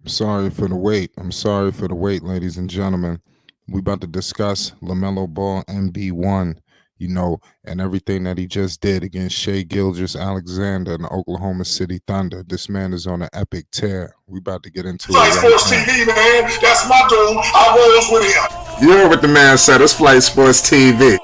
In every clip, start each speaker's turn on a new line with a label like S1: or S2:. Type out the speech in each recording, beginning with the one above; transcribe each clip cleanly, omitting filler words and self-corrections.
S1: Sorry for the wait. I'm sorry for the wait, ladies and gentlemen. We about to discuss Lamelo Ball MB1, and everything that he just did against Shea Gilgeous Alexander and the Oklahoma City Thunder. This man is on an epic tear. We about to get into
S2: Flight
S1: it right
S2: Sports
S1: now.
S2: TV, man. That's my dude. I rolls with him.
S3: You heard what the man said. It's Flight Sports TV.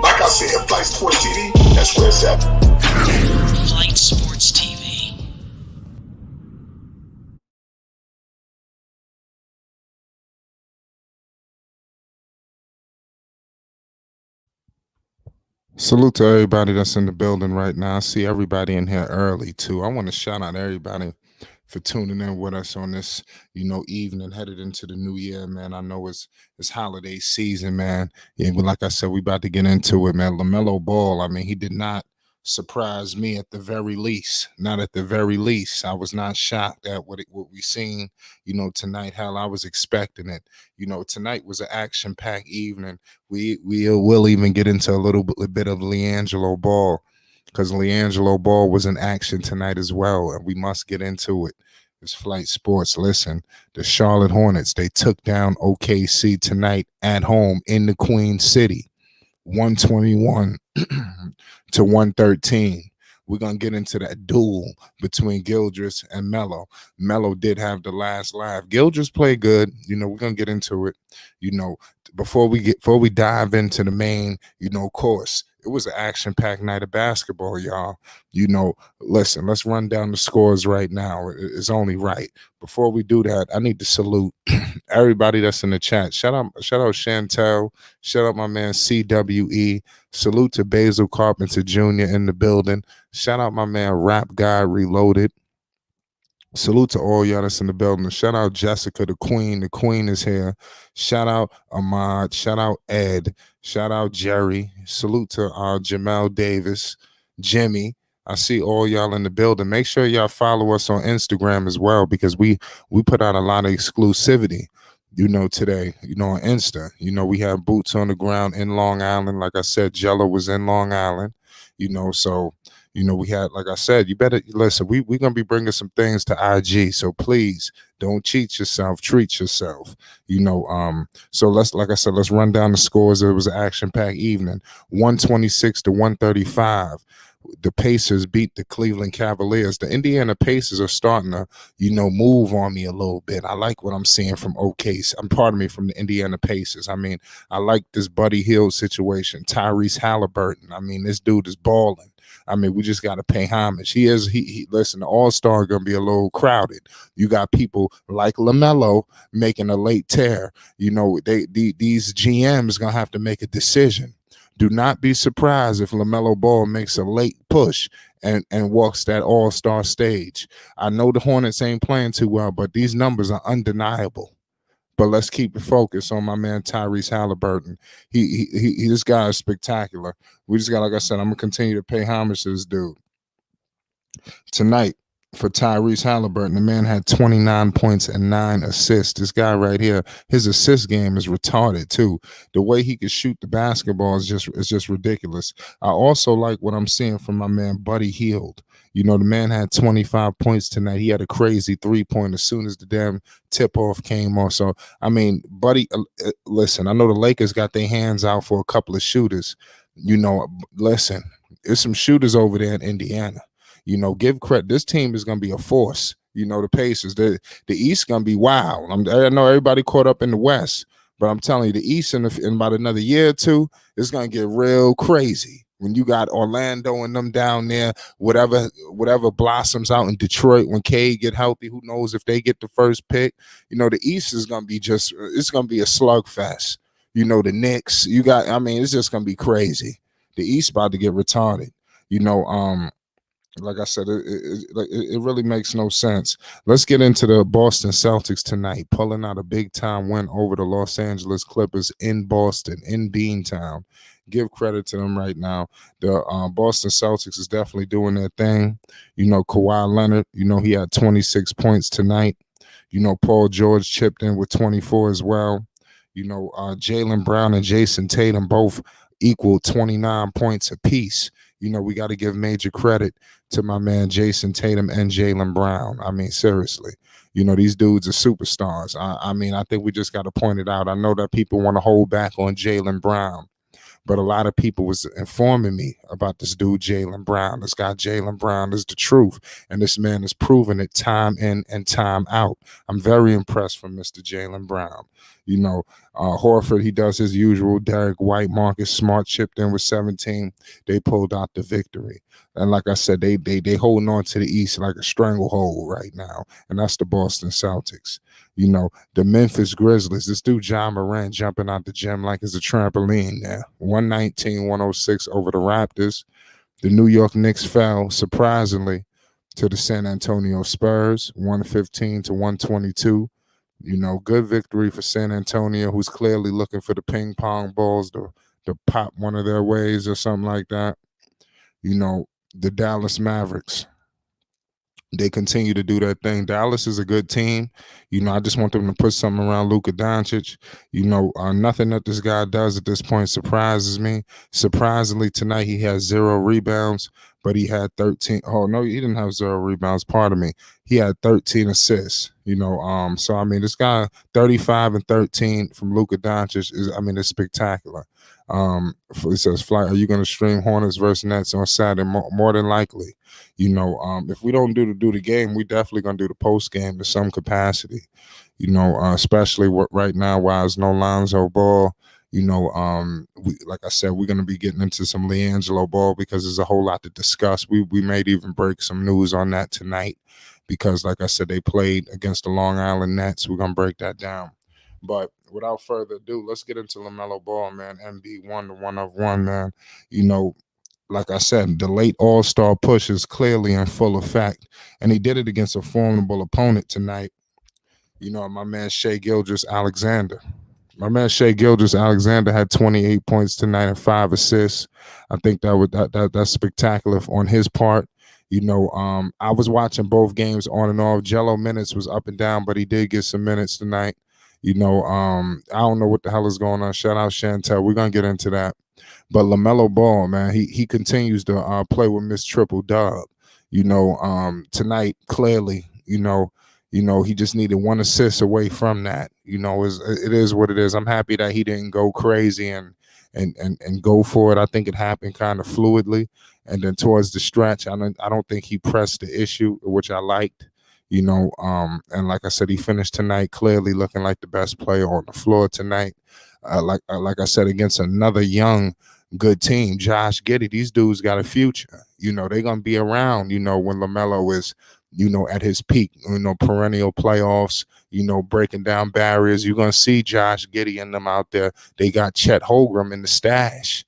S2: Like I said, Flight Sports TV. That's where it's at.
S4: Flight Sports TV.
S1: Salute to everybody that's in the building right now. I see everybody in here early too. I want to shout out everybody for tuning in with us on this, evening headed into the new year, man. I know it's holiday season, man. Yeah, but like I said, we about to get into it, man. Lamelo Ball, I mean, he did not surprise me at the very least. Not at the very least. I was not shocked at what we seen, tonight. Hell, I was expecting it. Tonight was an action-packed evening. We'll even get into a little bit of LiAngelo Ball, because LiAngelo Ball was in action tonight as well, and we must get into it. It's Flight Sports. Listen, the Charlotte Hornets, they took down OKC tonight at home in the Queen City, 121 to 113. We're going to get into that duel between Gilgeous and Melo. Melo did have the last laugh. Gilgeous played good. We're going to get into it. Before we dive into the main, course, it was an action-packed night of basketball, y'all. Listen, let's run down the scores right now. It's only right. Before we do that, I need to salute everybody that's in the chat. Shout out Chantel. Shout out my man CWE. Salute to Basil Carpenter Jr. in the building. Shout out my man Rap Guy Reloaded. Salute to all y'all that's in the building. Shout out Jessica, the queen. The queen is here. Shout out Ahmad. Shout out Ed. Shout out Jerry. Salute to Jamel Davis, Jimmy. I see all y'all in the building. Make sure y'all follow us on Instagram as well, because we put out a lot of exclusivity, today, on Insta. We have boots on the ground in Long Island. Like I said, Jello was in Long Island, so we had, like I said, you better listen. We're gonna be bringing some things to IG, so please don't cheat yourself. Treat yourself. So let's run down the scores. It was an action-packed evening. 126 to 135. The Pacers beat the Cleveland Cavaliers. The Indiana Pacers are starting to, move on me a little bit. I like what I'm seeing from from the Indiana Pacers. I mean, I like this Buddy Hield situation. Tyrese Halliburton. I mean, this dude is balling. I mean, we just got to pay homage. Listen, the All-Star going to be a little crowded. You got people like LaMelo making a late tear. These GMs going to have to make a decision. Do not be surprised if LaMelo Ball makes a late push and walks that all-star stage. I know the Hornets ain't playing too well, but these numbers are undeniable. But let's keep the focus on my man Tyrese Halliburton. He this guy is spectacular. We just got, like I said, I'm gonna continue to pay homage to this dude. Tonight, for Tyrese Halliburton, the man had 29 points and 9 assists. This guy right here, his assist game is retarded too. The way he could shoot the basketball is just ridiculous. I also like what I'm seeing from my man Buddy Hield. The man had 25 points tonight. He had a crazy 3-point as soon as the damn tip-off came off. So, I mean, Buddy, listen, I know the Lakers got their hands out for a couple of shooters. Listen, there's some shooters over there in Indiana. Give credit. This team is going to be a force. The Pacers. The East going to be wild. I know everybody caught up in the West, but I'm telling you, the East in about another year or two, it's going to get real crazy. When you got Orlando and them down there, whatever blossoms out in Detroit when Cade get healthy, who knows if they get the first pick? The East is gonna be it's gonna be a slugfest. The Knicks, it's just gonna be crazy. The East about to get retarded. Like I said, it really makes no sense. Let's get into the Boston Celtics tonight, pulling out a big time win over the Los Angeles Clippers in Boston, in Beantown. Give credit to them right now. The Boston Celtics is definitely doing their thing. Kawhi Leonard, he had 26 points tonight. Paul George chipped in with 24 as well. Jaylen Brown and Jason Tatum both equaled 29 points apiece. We got to give major credit to my man Jason Tatum and Jaylen Brown. I mean, seriously, these dudes are superstars. I think we just got to point it out. I know that people want to hold back on Jaylen Brown, but a lot of people was informing me about this dude, Jaylen Brown. This guy, Jaylen Brown, is the truth. And this man has proven it time in and time out. I'm very impressed from Mr. Jaylen Brown. Horford, he does his usual. Derek White, Marcus Smart chipped in with 17. They pulled out the victory. And like I said, they holding on to the East like a stranglehold right now. And that's the Boston Celtics. The Memphis Grizzlies, this dude John Moran jumping out the gym like it's a trampoline there. 119-106 over the Raptors. The New York Knicks fell, surprisingly, to the San Antonio Spurs, 115-122. Good victory for San Antonio, who's clearly looking for the ping pong balls to pop one of their ways or something like that. The Dallas Mavericks, they continue to do their thing. Dallas is a good team. I just want them to put something around Luka Doncic. Nothing that this guy does at this point surprises me. Surprisingly, tonight he has 0 rebounds, but he had 13. Oh, no, he didn't have 0 rebounds. Pardon me. He had 13 assists. So, this guy, 35 and 13 from Luka Doncic it's spectacular. It says, Flight, are you going to stream Hornets versus Nets on Saturday? More than likely. If we don't do the game, we definitely going to do the post game to some capacity. Especially right now, while there's no LiAngelo Ball. Like I said, we're going to be getting into some LiAngelo Ball because there's a whole lot to discuss. We may even break some news on that tonight because, like I said, they played against the Long Island Nets. We're going to break that down. But without further ado, let's get into LaMelo Ball, man. MB1, the one of one, man. Like I said, the late All-Star push is clearly in full effect, and he did it against a formidable opponent tonight. My man Shai Gilgeous-Alexander. My man Shai Gilgeous-Alexander had 28 points tonight and 5 assists. I think that's spectacular on his part. I was watching both games on and off. Jello minutes was up and down, but he did get some minutes tonight. I don't know what the hell is going on. Shout out Chantel. We're gonna get into that. But LaMelo Ball, man, he continues to play with Miss Triple Dub. Tonight, clearly, he just needed 1 assist away from that. It is what it is. I'm happy that he didn't go crazy and go for it. I think it happened kind of fluidly. And then towards the stretch, I don't think he pressed the issue, which I liked. And like I said, he finished tonight clearly looking like the best player on the floor tonight. Like I said, against another young, good team, Josh Giddey. These dudes got a future. They're gonna be around. When LaMelo is, at his peak. Perennial playoffs. Breaking down barriers. You're gonna see Josh Giddey and them out there. They got Chet Holmgren in the stash.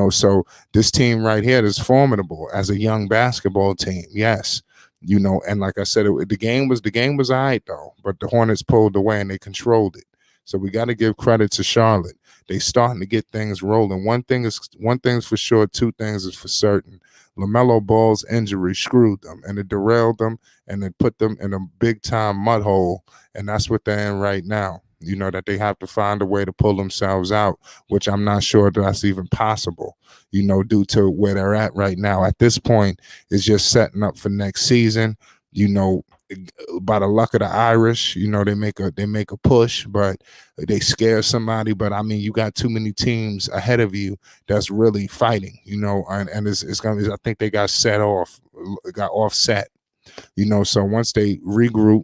S1: So this team right here is formidable as a young basketball team. Yes. And like I said, the game was all right though, but the Hornets pulled away and they controlled it. So we got to give credit to Charlotte. They starting to get things rolling. One thing's for sure. 2 things is for certain. LaMelo Ball's injury screwed them, and it derailed them, and it put them in a big time mud hole. And that's what they're in right now. That they have to find a way to pull themselves out, which I'm not sure that's even possible, due to where they're at right now. At this point, it's just setting up for next season. By the luck of the Irish, they make a push, but they scare somebody. But you got too many teams ahead of you that's really fighting, and it's gonna. I think they got offset, So once they regroup,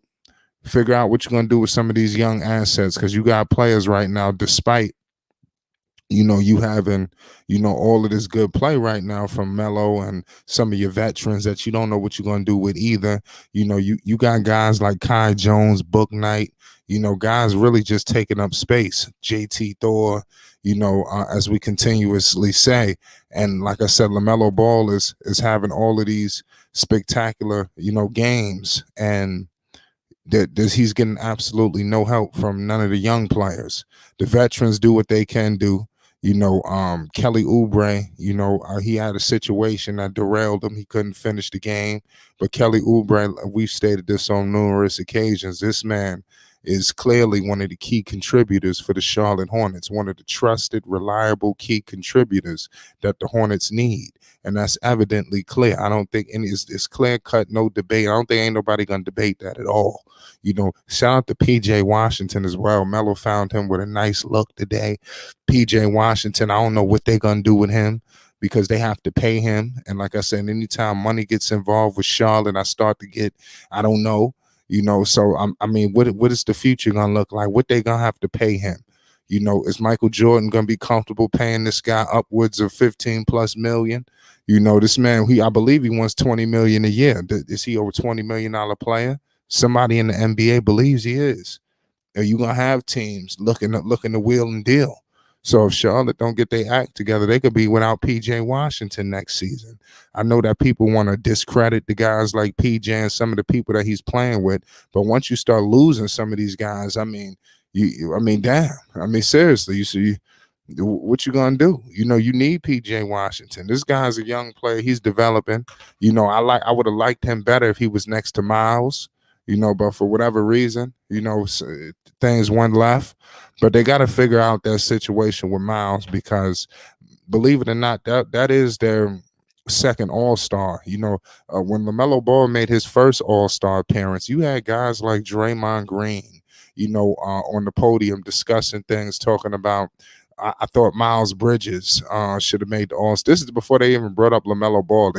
S1: figure out what you're going to do with some of these young assets, because you got players right now, despite You having, all of this good play right now from Melo and some of your veterans that you don't know what you're going to do with either. You got guys like Kai Jones, Book Knight, guys really just taking up space. JT Thor, as we continuously say. And like I said, LaMelo Ball is having all of these spectacular, games. And that he's getting absolutely no help from none of the young players. The veterans do what they can do. Kelly Oubre, he had a situation that derailed him. He couldn't finish the game. But Kelly Oubre, we've stated this on numerous occasions. This man is clearly one of the key contributors for the Charlotte Hornets, one of the trusted, reliable key contributors that the Hornets need. And that's evidently clear. I don't think it's clear cut, no debate. I don't think ain't nobody gonna debate that at all. Shout out to PJ Washington as well. Melo found him with a nice look today. PJ Washington, I don't know what they're gonna do with him because they have to pay him. And like I said, anytime money gets involved with Charlotte, I don't know. So I mean, what is the future gonna look like? What they gonna have to pay him? Is Michael Jordan gonna be comfortable paying this guy upwards of 15 plus million? This man, I believe he wants 20 million a year. Is he over $20 million player? Somebody in the NBA believes he is. Are you gonna have teams looking to wheel and deal? So if Charlotte don't get their act together, they could be without PJ Washington next season. I know that people want to discredit the guys like PJ and some of the people that he's playing with, but once you start losing some of these guys, I mean, damn. I mean, seriously, you see, what you gonna do? You need PJ Washington. This guy's a young player. He's developing. I would have liked him better if he was next to Miles. But for whatever reason, things went left. But they got to figure out that situation with Miles because, believe it or not, that is their second All-Star. When LaMelo Ball made his first All-Star appearance, you had guys like Draymond Green, on the podium discussing things, talking about. I thought Miles Bridges should have made the All. This is before they even brought up LaMelo Ball.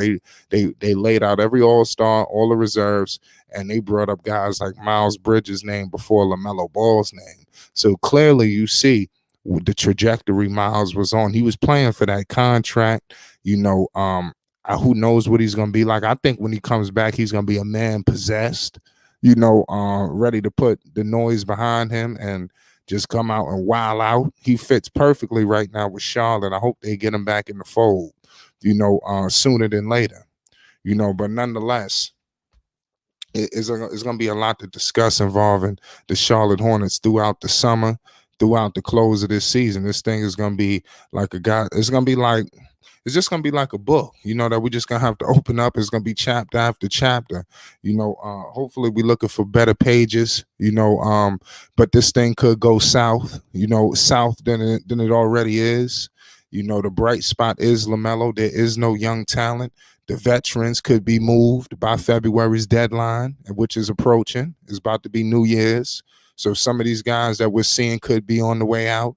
S1: They laid out every All-Star, all the reserves, and they brought up guys like Miles Bridges' name before LaMelo Ball's name. So clearly, you see the trajectory Miles was on. He was playing for that contract. Who knows what he's going to be like? I think when he comes back, he's going to be a man possessed. Ready to put the noise behind him and just come out and wild out. He fits perfectly right now with Charlotte. I hope they get him back in the fold, sooner than later. But nonetheless, it's going to be a lot to discuss involving the Charlotte Hornets throughout the summer, throughout the close of this season. This thing is going to be like it's just gonna be like a book, that we just gonna have to open up. It's gonna be chapter after chapter. Hopefully we're looking for better pages, but this thing could go south, south than it already is. The bright spot is LaMelo. There is no young talent. The veterans could be moved by February's deadline, which is approaching. It's about to be New Year's. So some of these guys that we're seeing could be on the way out.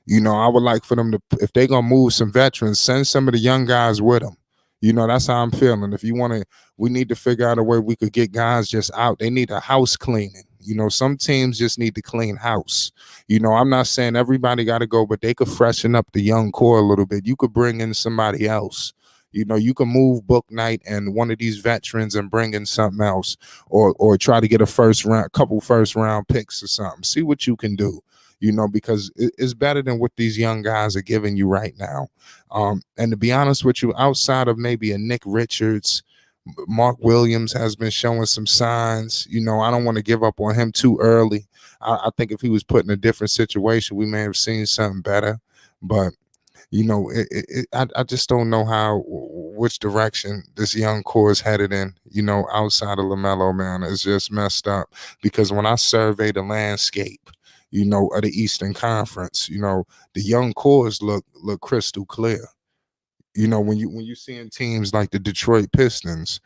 S1: I would like for them to, if they're going to move some veterans, send some of the young guys with them. That's how I'm feeling. If you want to, we need to figure out a way we could get guys just out. They need a house cleaning. Some teams just need to clean house. I'm not saying everybody got to go, but they could freshen up the young core a little bit. You could bring in somebody else. You can move Book Knight and one of these veterans and bring in something else, or try to get couple first round picks or something. See what you can do. Because it's better than what these young guys are giving you right now. And to be honest with you, outside of maybe a Nick Richards, Mark Williams has been showing some signs. I don't want to give up on him too early. I think if he was put in a different situation, we may have seen something better. But, I just don't know which direction this young core is headed in, outside of LaMelo, man. It's just messed up. Because when I survey the landscape, of the Eastern Conference, the young cores look crystal clear. When you seeing teams like the Detroit Pistons,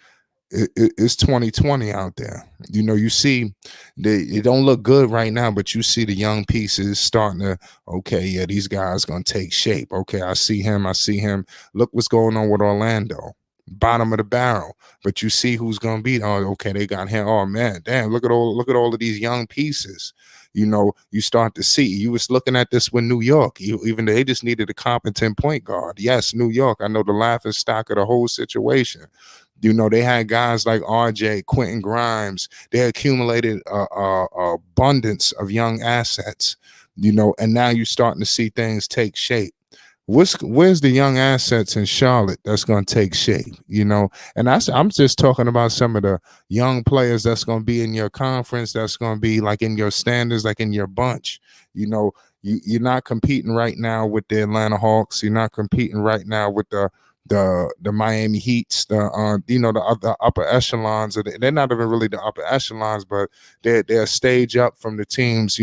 S1: it's 2020 out there. You see it don't look good right now, but you see the young pieces starting to, okay, yeah, these guys gonna take shape. Okay, I see him. Look what's going on with Orlando. Bottom of the barrel, but you see who's gonna beat. Oh, okay, they got him. Oh man, damn! Look at all of these young pieces. You start to see. You was looking at this with New York. Even they just needed a competent point guard. Yes, New York. I know the laughing stock of the whole situation. They had guys like RJ, Quentin Grimes. They accumulated a abundance of young assets. And now you're starting to see things take shape. Where's the young assets in Charlotte that's going to take shape, And I'm just talking about some of the young players that's going to be in your conference, that's going to be like in your standards, like in your bunch. You're not competing right now with the Atlanta Hawks. You're not competing right now with the Miami Heats, the other upper echelons. They're not even really the upper echelons, but they're a stage up from the teams,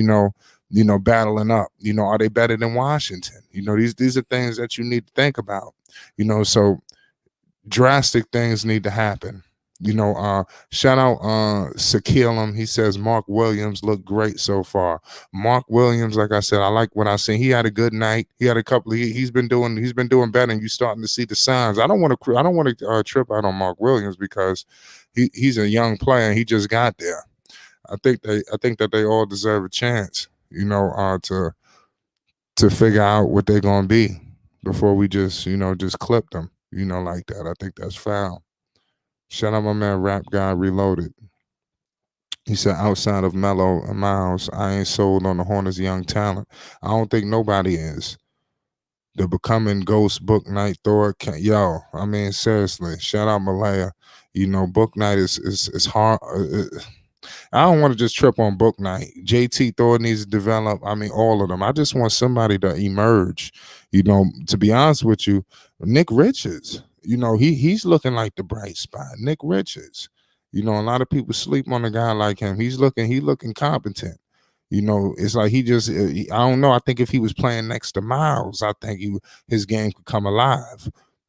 S1: battling up. Are they better than Washington? These are things that you need to think about. So drastic things need to happen. Shout out Sakilum. He says Mark Williams looked great so far. Mark Williams, like I said, I like what I seen. He had a good night. He had a couple. He's been doing better, and you starting to see the signs. I don't want to trip out on Mark Williams because he's a young player and he just got there. I think that they all deserve a chance. To figure out what they're gonna be before we just clip them. Like that. I think that's foul. Shout out my man Rap Guy Reloaded. He said, outside of Melo and Miles, I ain't sold on the Hornets' young talent. I don't think nobody is. The Becoming Ghost Book Night Thor. I mean, seriously, shout out Malaya. Book Night is hard. I don't want to just trip on Book Night. JT Thor needs to develop. I mean, all of them. I just want somebody to emerge. To be honest with you, Nick Richards, he's looking like the bright spot. Nick Richards. A lot of people sleep on a guy like him. He looking competent. It's like I don't know. I think if he was playing next to Miles, I think his game could come alive.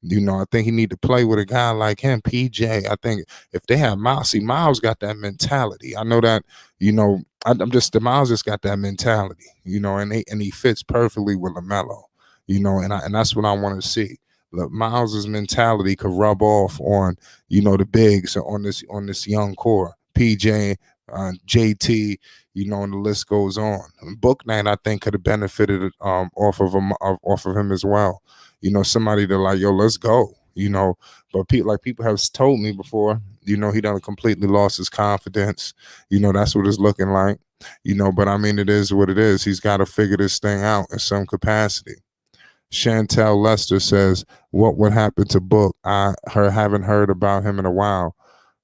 S1: I think he need to play with a guy like him, PJ. I think if they have Miles, see, Miles got that mentality. I know that, the Miles just got that mentality, and he fits perfectly with LaMelo, and that's what I want to see. Look, Miles's mentality could rub off on, the bigs on this young core, PJ, JT, and the list goes on. Book Night, I think, could have benefited off of him as well. Somebody to like, yo, let's go. But people have told me before, he done completely lost his confidence. That's what it's looking like. But I mean, it is what it is. He's got to figure this thing out in some capacity. Chantel Lester says, what would happen to Book? Haven't heard about him in a while.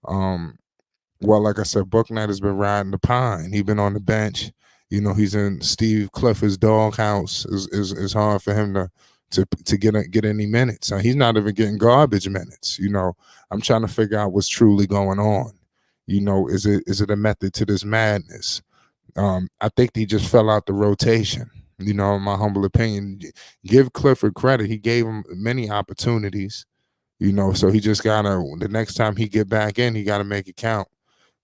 S1: Well, like I said, Book Night has been riding the pine. He's been on the bench. He's in Steve Clifford's doghouse. Is hard for him to get any minutes. He's not even getting garbage minutes. I'm trying to figure out what's truly going on. Is it a method to this madness? I think he just fell out the rotation. In my humble opinion, give Clifford credit. He gave him many opportunities. So he just gotta, the next time he get back in, he gotta make it count.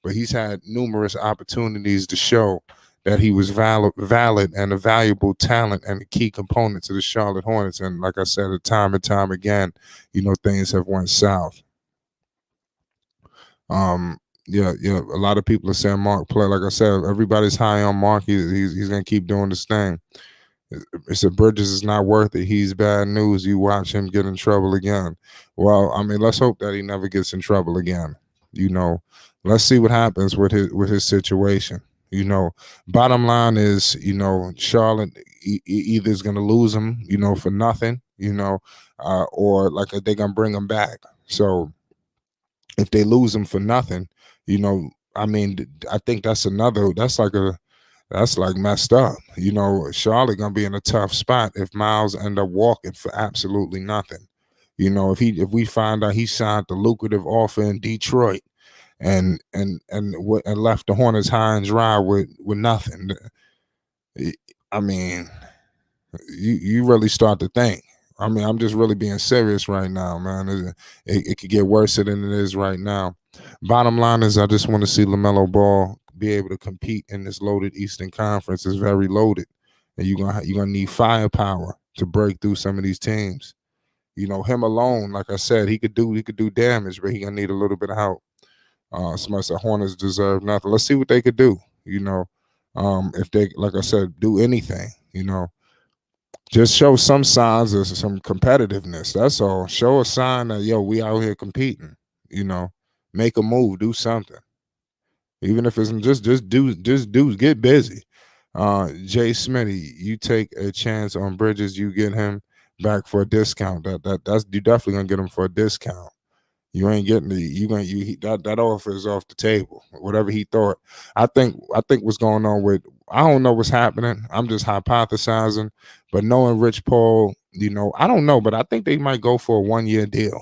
S1: But he's had numerous opportunities to show that he was valid and a valuable talent and a key component to the Charlotte Hornets. And like I said, time and time again, things have went south. Yeah. A lot of people are saying Mark play. Like I said, everybody's high on Mark. He's gonna keep doing this thing. It's a Bridges is not worth it. He's bad news. You watch him get in trouble again. Well, I mean, let's hope that he never gets in trouble again. Let's see what happens with his situation. Bottom line is, Charlotte either is going to lose him, for nothing, or like they're going to bring him back. So if they lose him for nothing, I mean, I think that's like messed up. Charlotte going to be in a tough spot if Miles end up walking for absolutely nothing. If we find out he signed the lucrative offer in Detroit, and left the Hornets high and dry with nothing. I mean, you really start to think. I mean, I'm just really being serious right now, man. It could get worse than it is right now. Bottom line is, I just want to see LaMelo Ball be able to compete in this loaded Eastern Conference. It's very loaded, and you're gonna need firepower to break through some of these teams. Him alone, like I said, he could do damage, but he gonna need a little bit of help. Somebody said Hornets deserve nothing. Let's see what they could do. If they, like I said, do anything, just show some signs of some competitiveness. That's all. Show a sign that we out here competing. You know, make a move, do something. Even if it's just do get busy. Jay Smitty, you take a chance on Bridges, you get him back for a discount. That's you definitely gonna get him for a discount. You ain't getting that offer is off the table. Whatever he thought. I think what's going on with I don't know what's happening. I'm just hypothesizing. But knowing Rich Paul, I don't know, but I think they might go for a 1-year deal.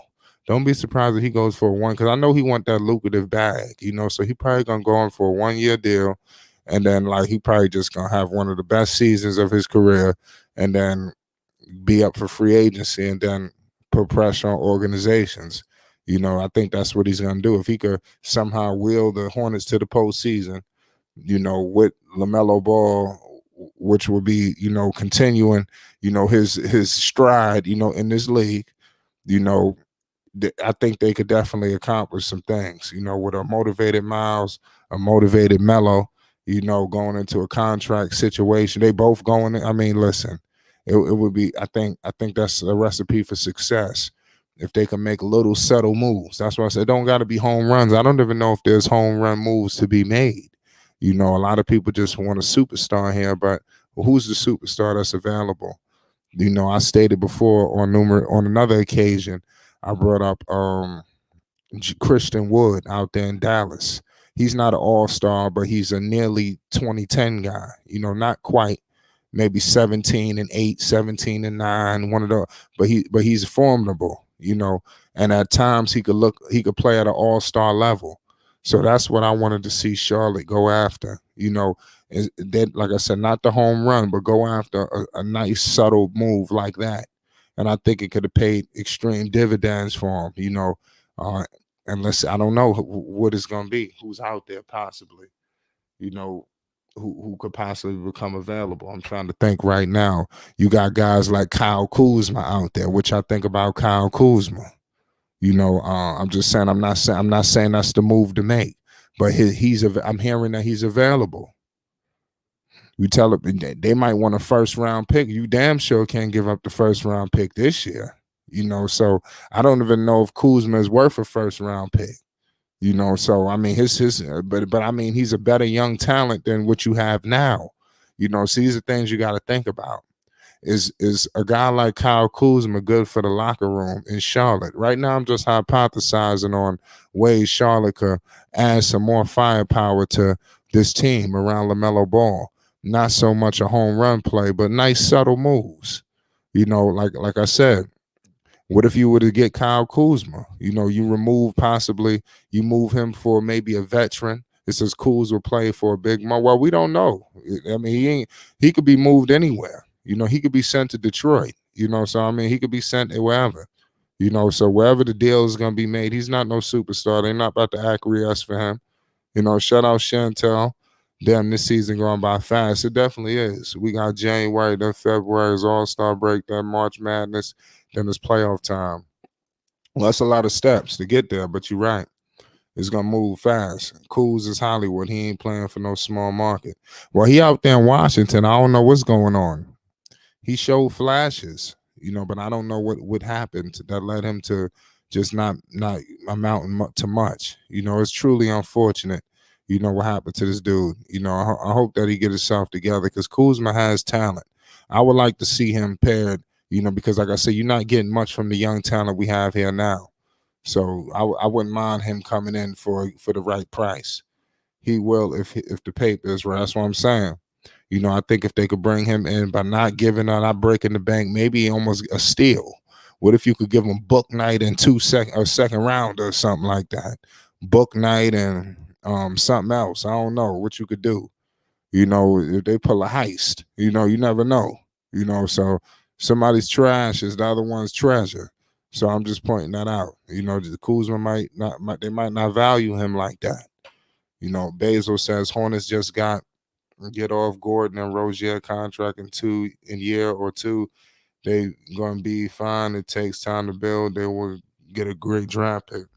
S1: Don't be surprised if he goes for a one because I know he want that lucrative bag, so he probably gonna go on for a 1-year deal, and then like he probably just gonna have one of the best seasons of his career, and then be up for free agency and then put pressure on organizations. I think that's what he's going to do. If he could somehow wheel the Hornets to the postseason, with LaMelo Ball, which will be, continuing, his stride, in this league, you know, I think they could definitely accomplish some things, with a motivated Miles, a motivated Melo, going into a contract situation. They both going in. I mean, listen, it would be, I think that's a recipe for success if they can make little subtle moves. That's why I said it don't got to be home runs. I don't even know if there's home run moves to be made. A lot of people just want a superstar here, but who's the superstar that's available? I stated before on another occasion, I brought up Christian Wood out there in Dallas. He's not an all-star, but he's a nearly 2010 guy. Not quite, maybe 17-8, 17-9, one of the, but he's formidable. And at times he could play at an all-star level. So that's what I wanted to see Charlotte go after. That, like I said, not the home run, but go after a nice subtle move like that. And I think it could have paid extreme dividends for him. Unless I don't know what it's going to be, who's out there possibly, who could possibly become available. I'm trying to think right now. You got guys like Kyle Kuzma out there, which I think about Kyle Kuzma. I'm just saying I'm not saying that's the move to make, but I'm hearing that he's available. You tell them they might want a first round pick. You damn sure can't give up the first round pick this year. So I don't even know if Kuzma is worth a first round pick. So I mean but I mean he's a better young talent than what you have now. So these are things you got to think about. Is a guy like Kyle Kuzma good for the locker room in Charlotte? Right now, I'm just hypothesizing on ways Charlotte could add some more firepower to this team around LaMelo Ball. Not so much a home run play, but nice subtle moves. Like I said, what if you were to get Kyle Kuzma? You move him for maybe a veteran. It says Kuzma will play for a big money. Well, we don't know. I mean, he could be moved anywhere. He could be sent to Detroit. So I mean, he could be sent wherever. So wherever the deal is going to be made, he's not no superstar. They're not about to acquiesce for him. Shout out Chantel. Damn, this season going by fast. It definitely is. We got January, then February is All-Star break, then March Madness, then it's playoff time. Well, that's a lot of steps to get there, but you're right. It's going to move fast. Kuz is Hollywood. He ain't playing for no small market. Well, he out there in Washington. I don't know what's going on. He showed flashes, but I don't know what happened that led him to just not amount to much. It's truly unfortunate. What happened to this dude. I hope that he get himself together because Kuzma has talent. I would like to see him paired, because like I said, you're not getting much from the young talent we have here now. So I wouldn't mind him coming in for the right price. He will if the paper is right. That's what I'm saying. I think if they could bring him in by not breaking the bank, maybe almost a steal. What if you could give him book night and second round or something like that? Book night and something else. I don't know what you could do. If they pull a heist, you never know. So somebody's trash is the other one's treasure. So I'm just pointing that out. The Kuzma might not value him like that. Basil says Hornets just get off Gordon and Rozier contract in year or two. They gonna be fine. It takes time to build. They will get a great draft pick.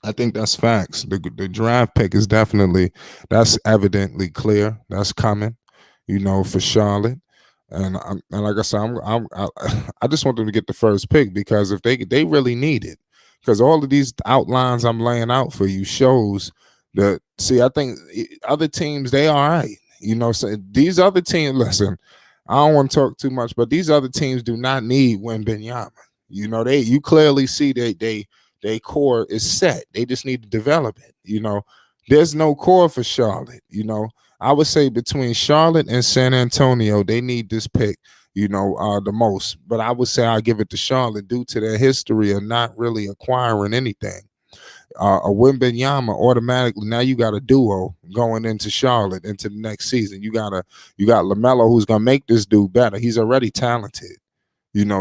S1: I think that's facts. The draft pick is definitely that's evidently clear. That's coming, for Charlotte. And like I said, I just want them to get the first pick because if they really need it, because all of these outlines I'm laying out for you shows that. See, I think other teams they all right. So these other teams, listen, I don't want to talk too much, but these other teams do not need Wembanyama. You clearly see they core is set. They just need to develop it. There's no core for Charlotte. I would say between Charlotte and San Antonio, they need this pick, the most. But I would say I give it to Charlotte due to their history of not really acquiring anything. A Wembanyama automatically now you got a duo going into Charlotte into the next season. You got Lamelo who's gonna make this dude better. He's already talented,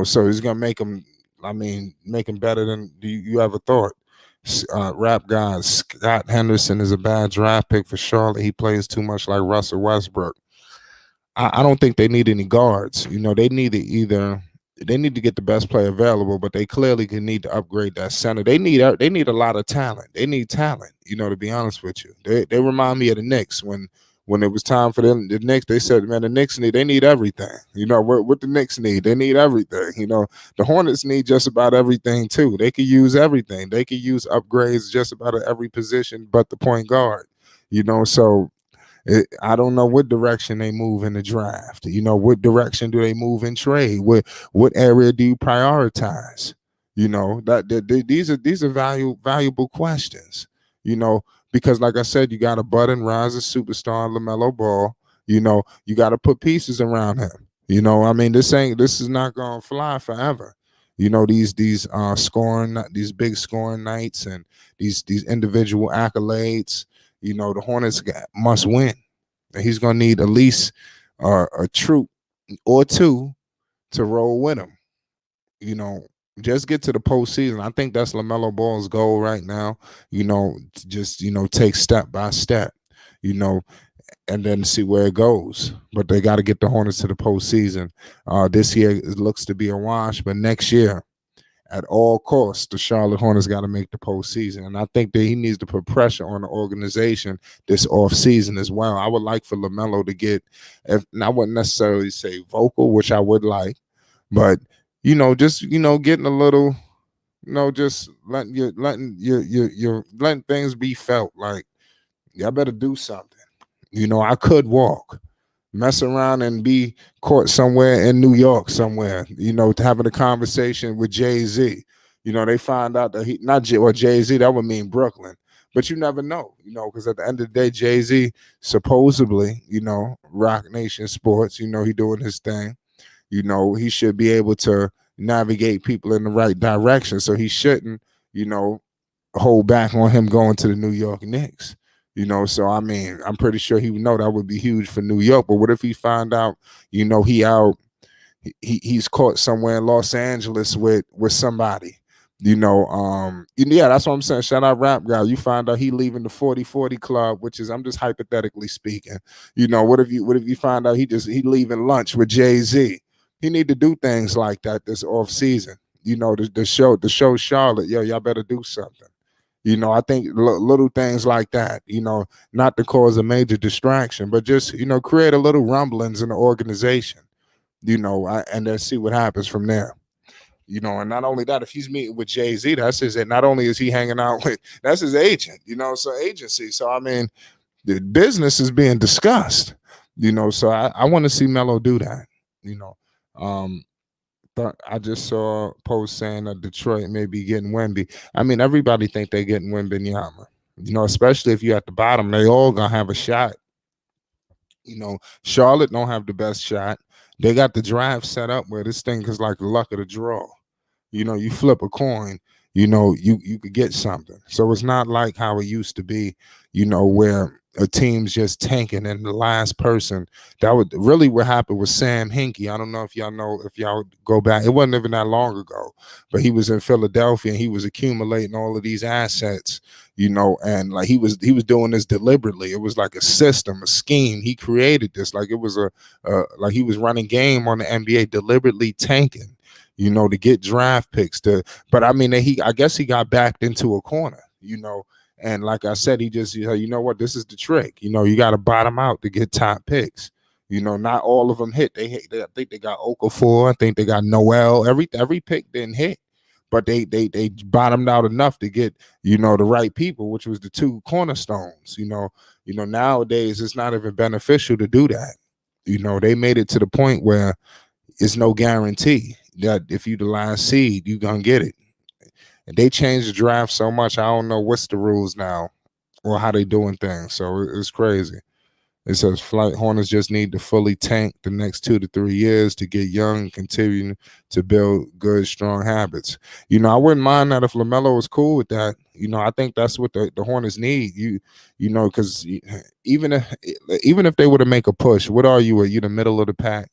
S1: so he's gonna make him. I mean, make him better than you ever thought. Rap guys, Scott Henderson is a bad draft pick for Charlotte. He plays too much like Russell Westbrook. I don't think they need any guards. They need to get the best player available, but they clearly can need to upgrade that center. They need a lot of talent. They need talent. To be honest with you, they remind me of the Knicks when it was time for them. The Knicks, they said, man, the Knicks they need everything. What the Knicks need, they need everything. The Hornets need just about everything too. They could use everything. They could use upgrades just about at every position, but the point guard. So I don't know what direction they move in the draft. What direction do they move in trade? What area do you prioritize? These are valuable questions. Because like I said, you got a budding rising superstar, Lamelo Ball. You got to put pieces around him. I mean, this is not gonna fly forever. These big scoring nights and these individual accolades. The Hornets must win. And he's going to need at least a troop or two to roll with him. Just get to the postseason. I think that's LaMelo Ball's goal right now. Just take step by step. And then see where it goes. But they got to get the Hornets to the postseason. This year it looks to be a wash, but next year, at all costs, the Charlotte Hornets got to make the postseason. And I think that he needs to put pressure on the organization this offseason as well. I would like for LaMelo to get, and I wouldn't necessarily say vocal, which I would like, but, just, getting a little, just letting things be felt like, y'all better do something. I could walk. Mess around and be caught somewhere in New York somewhere, having a conversation with Jay-Z. They find out that Jay-Z, that would mean Brooklyn. But you never know, because at the end of the day, Jay-Z supposedly, Rock Nation Sports, he doing his thing. He should be able to navigate people in the right direction. So he shouldn't, hold back on him going to the New York Knicks. So I mean, I'm pretty sure he would know that would be huge for New York. But what if he find out, he's caught somewhere in Los Angeles with somebody, yeah, that's what I'm saying. Shout out Rap Guy. You find out he leaving the 40-40 club, which is, I'm just hypothetically speaking. What if you find out he leaving lunch with Jay-Z? He need to do things like that this off season. The show Charlotte, y'all better do something. I think little things like that, not to cause a major distraction, but just, create a little rumblings in the organization, and then see what happens from there. And not only that, if he's meeting with Jay-Z, that's his, and not only is he hanging out with, that's his agent, so agency. So, I mean, the business is being discussed, so I want to see Melo do that, I just saw a post saying that Detroit may be getting Wemby. I mean, everybody think they're getting Wembanyama. Especially if you're at the bottom, they all gonna have a shot. Charlotte don't have the best shot. They got the draft set up where this thing is like the luck of the draw. You flip a coin, you could get something. So it's not like how it used to be, where a team's just tanking and the last person. That would really what happened with Sam Hinkie. I don't know if y'all go back. It wasn't even that long ago, but he was in Philadelphia and he was accumulating all of these assets, and like he was doing this deliberately. It was like a system, a scheme. He created this like it was like he was running game on the NBA, deliberately tanking, to get draft picks. But I mean, I guess he got backed into a corner. you know. And like I said, he just, you know what, this is the trick. You know, you got to bottom out to get top picks. You know, not all of them hit. I think they got Okafor. I think they got Noel. Every pick didn't hit, but they bottomed out enough to get, you know, the right people, which was the two cornerstones. You know, nowadays it's not even beneficial to do that. You know, they made it to the point where it's no guarantee that if you the last seed, you gonna get it. And they changed the draft so much. I don't know what's the rules now or how they doing things. So it's crazy. It says Flight Hornets just need to fully tank the next 2 to 3 years to get young and continue to build good, strong habits. You know, I wouldn't mind that if LaMelo was cool with that. You know, I think that's what the Hornets need. You know, because even if they were to make a push, what are you? Are you the middle of the pack?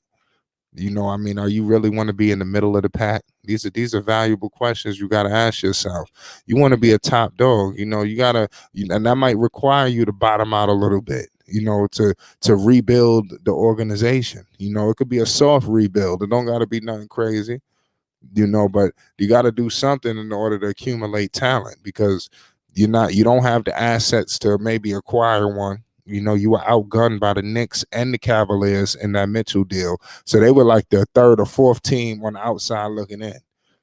S1: You know, I mean, are you really want to be in the middle of the pack? These are valuable questions you got to ask yourself. You want to be a top dog, you know, and that might require you to bottom out a little bit, you know, to rebuild the organization. You know, it could be a soft rebuild. It don't got to be nothing crazy, you know, but you got to do something in order to accumulate talent because you don't have the assets to maybe acquire one. You know, you were outgunned by the Knicks and the Cavaliers in that Mitchell deal. So they were like the third or fourth team on the outside looking in.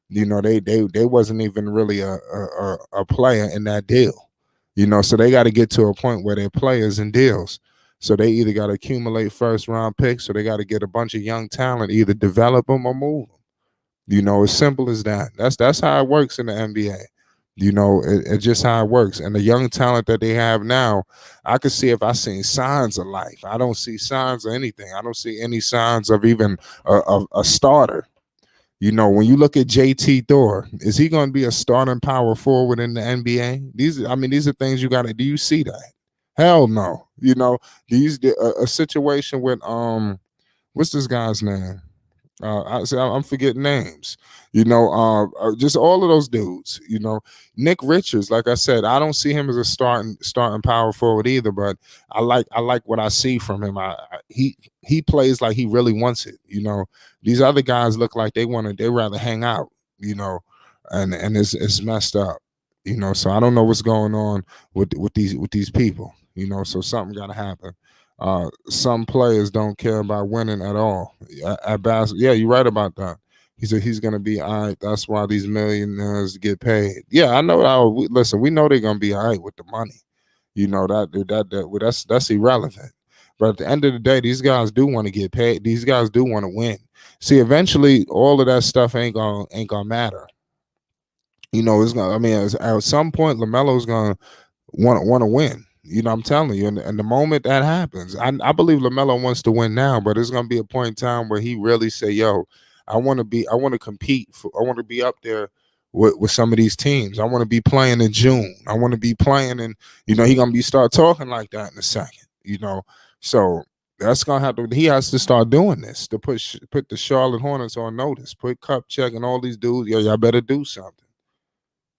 S1: You know, they wasn't even really a player in that deal. You know, so they got to get to a point where they're players in deals. So they either got to accumulate first round picks or they got to get a bunch of young talent, either develop them or move them. You know, as simple as that. That's how it works in the NBA. You know, it's just how it works. And the young talent that they have now, I could see if I seen signs of life. I don't see signs of anything. I don't see any signs of even a starter. You know, when you look at JT Thor, is he going to be a starting power forward in the NBA? These are things you got to. Do you see that? Hell no. You know, a situation with what's this guy's name? I'm forgetting names. You know, just all of those dudes. You know, Nick Richards. Like I said, I don't see him as a starting power forward either. But I like what I see from him. He plays like he really wants it. You know, these other guys look like they rather hang out. You know, and it's messed up. You know, so I don't know what's going on with these people. You know, so something got to happen. Some players don't care about winning at all. At basketball, yeah, you're right about that. He said he's going to be all right. That's why these millionaires get paid. Yeah, I know. Listen, we know they're going to be all right with the money. You know that's irrelevant. But at the end of the day, these guys do want to get paid. These guys do want to win. See, eventually, all of that stuff ain't gonna matter. You know, it's gonna. I mean, at some point, LaMelo's gonna want to win. You know, I'm telling you, and the moment that happens, I believe LaMelo wants to win now, but it's gonna be a point in time where he really say, "Yo, I want to compete. I want to be up there with some of these teams. I want to be playing in June. I want to be playing, and you know, he gonna be start talking like that in a second. You know, so that's gonna have to. He has to start doing this to put the Charlotte Hornets on notice. Put Cup Check and all these dudes. Yo, y'all better do something.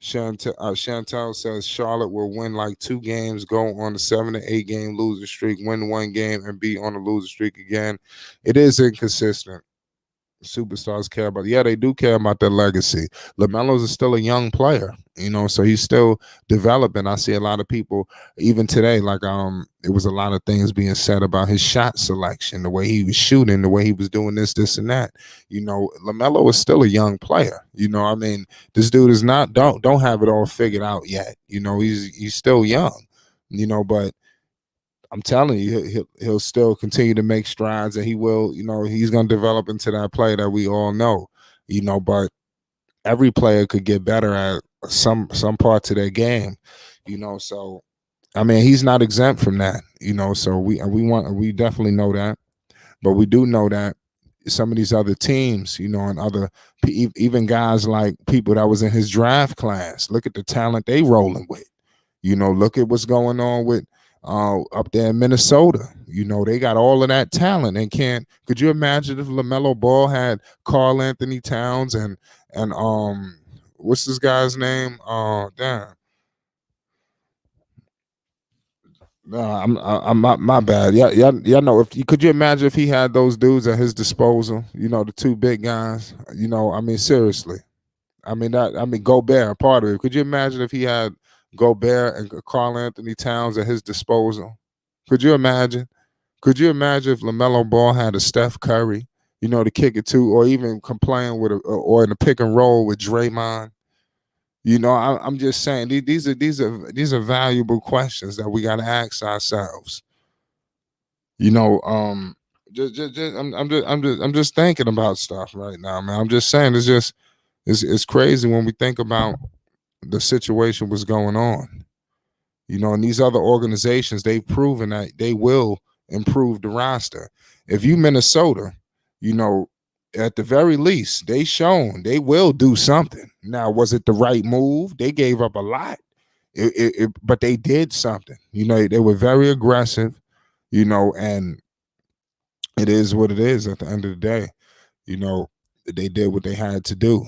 S1: Chantel says Charlotte will win like 2 games, go on a 7 to 8 game losing streak, win 1 game, and be on a losing streak again. It is inconsistent. Superstars care about. Yeah, they do care about their legacy. LaMelo's still a young player, you know, so he's still developing. I see a lot of people even today, like it was a lot of things being said about his shot selection, the way he was shooting, the way he was doing this and that. You know, LaMelo is still a young player. You know, I mean, this dude is not don't have it all figured out yet. You know, he's still young. You know, but I'm telling you, he'll still continue to make strides, and he will. You know, he's going to develop into that player that we all know. You know, but every player could get better at some parts of their game. You know, so I mean, he's not exempt from that. You know, so we definitely know that, but we do know that some of these other teams, you know, and other even guys like people that was in his draft class. Look at the talent they rolling with. You know, look at what's going on with. Up there in Minnesota, you know, they got all of that talent and can't. Could you imagine if LaMelo Ball had Karl Anthony Towns and what's this guy's name? Damn. No, I'm my bad. Yeah. Know if you could you imagine if he had those dudes at his disposal? You know, the 2 big guys. You know, I mean, seriously. I mean Gobert, part of it. Could you imagine if he had Gobert and Karl Anthony Towns at his disposal. Could you imagine? Could you imagine if LaMelo Ball had a Steph Curry, to kick it to, or even complain with, or in a pick and roll with Draymond? I'm just saying these are valuable questions that we got to ask ourselves. You know, I'm just thinking about stuff right now, man. I'm just saying it's crazy when we think about the situation was going on. And these other organizations, they've proven that they will improve the roster. If you Minnesota, you know, at the very least, they shown they will do something. Now, was it the right move? They gave up a lot, but they did something. They were very aggressive. And it is what it is. At the end of the day, you know, they did what they had to do,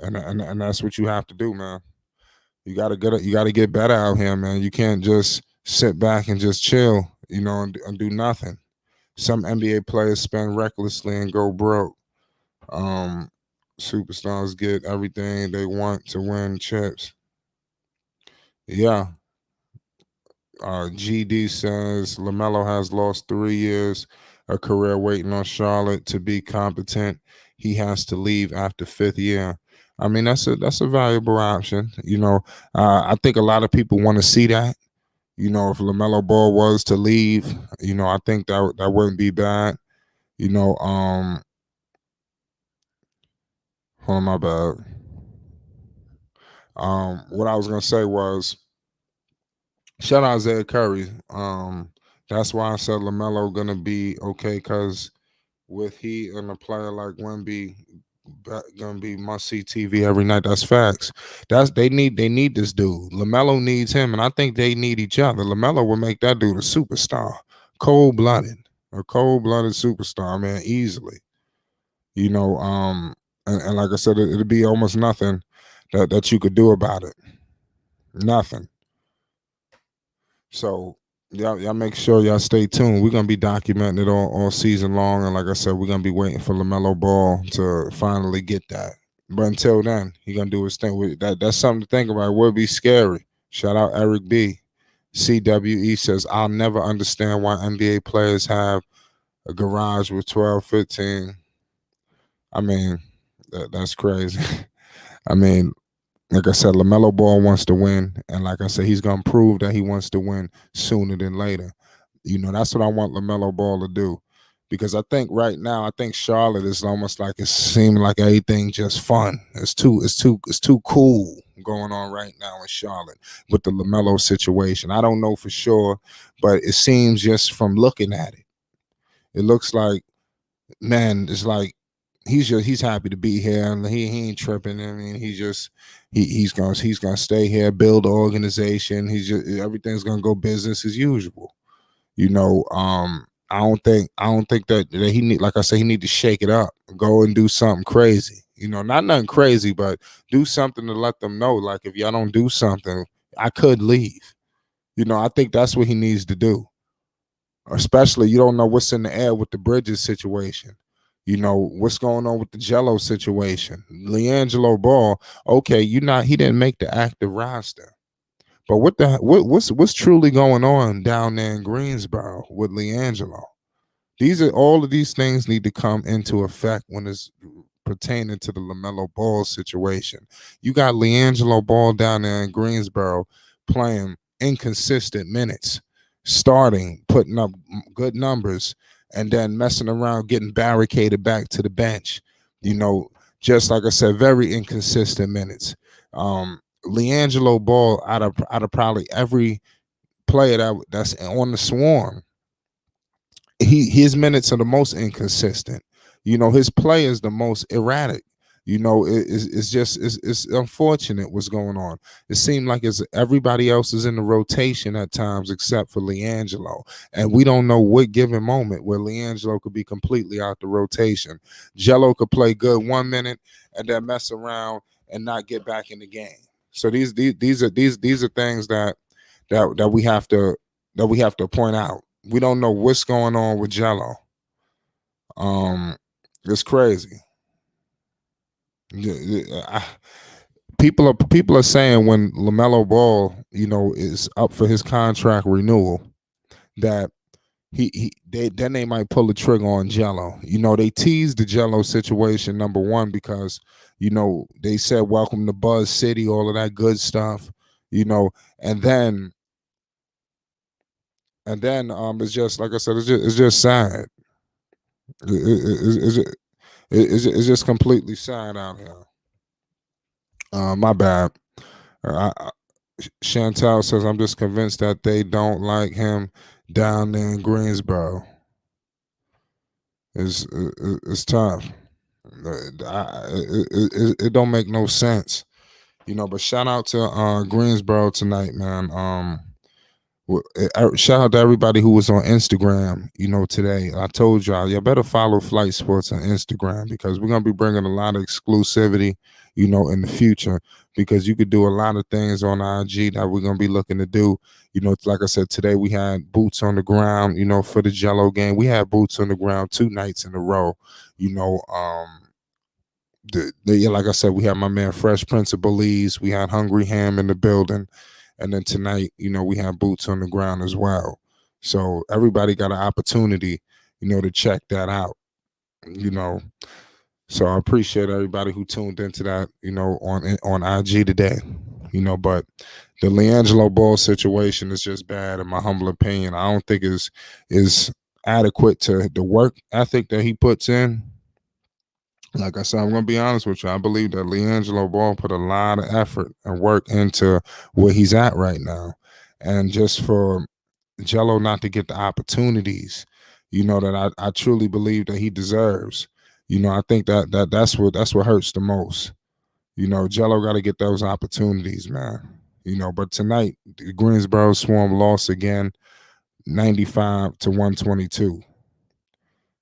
S1: and that's what you have to do, man. You gotta get better out here, man. You can't just sit back and just chill, and do nothing. Some NBA players spend recklessly and go broke. Um, Superstars get everything they want to win chips. Yeah. GD says LaMelo has lost 3 years, a career waiting on Charlotte to be competent. He has to leave after fifth year. I mean, that's a valuable option. I think a lot of people want to see that. If LaMelo Ball was to leave, I think that wouldn't be bad. Oh my bad. What I was gonna say was shout out Isaiah Curry. That's why I said LaMelo gonna be okay because with he and a player like Wemby gonna be must see TV every night. That's facts. They need this dude. LaMelo needs him, and I think they need each other. LaMelo will make that dude a superstar, a cold blooded superstar, man, easily. And like I said, it'll be almost nothing that you could do about it. Nothing. So y'all make sure y'all stay tuned. We're gonna be documenting it all season long, and like I said, we're gonna be waiting for LaMelo Ball to finally get that. But until then, he gonna do his thing. That's something to think about. It would be scary. Shout out Eric B. CWE says, I'll never understand why NBA players have a garage with 12, 15. I mean, that's crazy. I mean, like I said, LaMelo Ball wants to win. And like I said, he's going to prove that he wants to win sooner than later. That's what I want LaMelo Ball to do. Because I think right now, I think Charlotte is almost like it's seeming like everything just fun. It's too cool going on right now in Charlotte with the LaMelo situation. I don't know for sure, but it seems just from looking at it, it looks like, man, it's like he's happy to be here and he ain't tripping. I mean, he's gonna stay here, build the organization. Everything's gonna go business as usual. I don't think that he need, like I said, he need to shake it up, go and do something crazy. Not nothing crazy, but do something to let them know. Like if y'all don't do something, I could leave. I think that's what he needs to do. Especially you don't know what's in the air with the Bridges situation. What's going on with the Jello situation. LiAngelo Ball, okay, he didn't make the active roster. But what's truly going on down there in Greensboro with LiAngelo? All of these things need to come into effect when it's pertaining to the LaMelo Ball situation. You got LiAngelo Ball down there in Greensboro playing inconsistent minutes, starting, putting up good numbers, and then messing around, getting barricaded back to the bench. Just like I said, very inconsistent minutes. LiAngelo Ball out of probably every player that's on the swarm, his minutes are the most inconsistent. His play is the most erratic. It's unfortunate what's going on. It seemed like everybody else is in the rotation at times except for LiAngelo, and we don't know what given moment where LiAngelo could be completely out the rotation. Jello could play good 1 minute and then mess around and not get back in the game. So these are things that we have to point out. We don't know what's going on with Jello. It's crazy. people are saying when Lamelo Ball, is up for his contract renewal, that they might pull the trigger on Jello. They teased the Jello situation, number one, because they said welcome to Buzz City, all of that good stuff, and then it's just like I said, it's just sad. It's just completely sad out here. My bad. Chantel says, I'm just convinced that they don't like him down there in Greensboro. It's tough. It don't make no sense, But shout out to Greensboro tonight, man. Shout out to everybody who was on Instagram, today. I told y'all better follow Flight Sports on Instagram, because we're gonna be bringing a lot of exclusivity, in the future, because you could do a lot of things on IG that we're gonna be looking to do. Like I said, today we had boots on the ground, for the Jello game. We had boots on the ground 2 nights in a row, like I said, we had my man Fresh Prince of Belize. We had Hungry Ham in the building. And then tonight, we have boots on the ground as well. So everybody got an opportunity, to check that out, So I appreciate everybody who tuned into that, on IG today, But the LiAngelo Ball situation is just bad, in my humble opinion. I don't think is adequate to the work ethic that he puts in. Like I said, I'm going to be honest with you. I believe that LiAngelo Ball put a lot of effort and work into where he's at right now. And just for Jello not to get the opportunities, that I truly believe that he deserves. I think that's what hurts the most. Jello got to get those opportunities, man. But tonight, the Greensboro Swarm lost again, 95-122.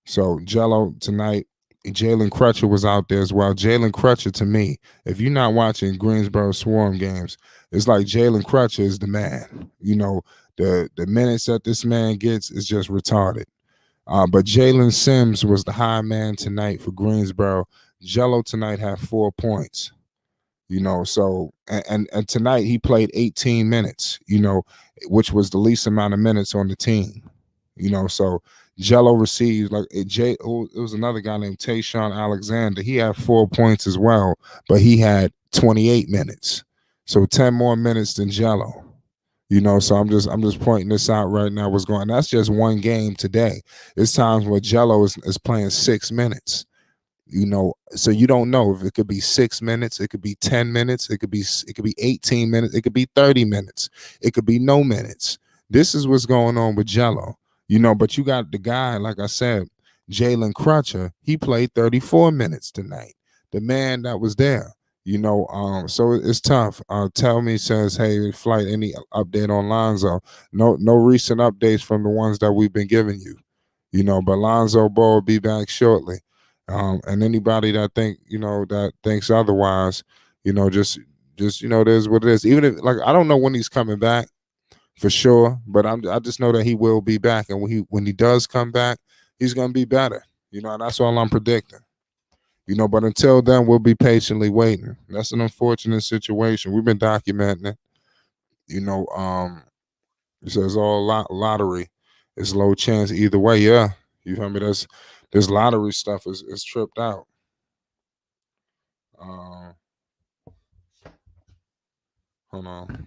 S1: So Jello tonight, Jalen Crutcher was out there as well. Jalen Crutcher, to me, if you're not watching Greensboro Swarm games, it's like Jalen Crutcher is the man. The minutes that this man gets is just retarded. But Jalen Sims was the high man tonight for Greensboro. Jello tonight had 4 points. So and tonight he played 18 minutes, which was the least amount of minutes on the team. So Jello received it was another guy named Tayshawn Alexander. He had 4 points as well, but he had 28 minutes. So 10 more minutes than Jello. So I'm just pointing this out right now. What's going on? That's just one game today. It's times where Jello is playing 6 minutes. So you don't know if it could be 6 minutes, it could be 10 minutes, it could be 18 minutes, it could be 30 minutes, it could be no minutes. This is what's going on with Jello. But you got the guy, like I said, Jalen Crutcher. He played 34 minutes tonight. The man that was there. So it's tough. Tell me says, hey, Flight, any update on Lonzo? No recent updates from the ones that we've been giving you. But Lonzo Ball will be back shortly. And anybody that that thinks otherwise, just it is what it is. Even if I don't know when he's coming back for sure, but I just know that he will be back, and when he does come back, he's gonna be better. And that's all I'm predicting. But until then, we'll be patiently waiting. That's an unfortunate situation. We've been documenting it. It says all lottery. It's low chance either way. Yeah, you feel me? This lottery stuff is tripped out. Hold on.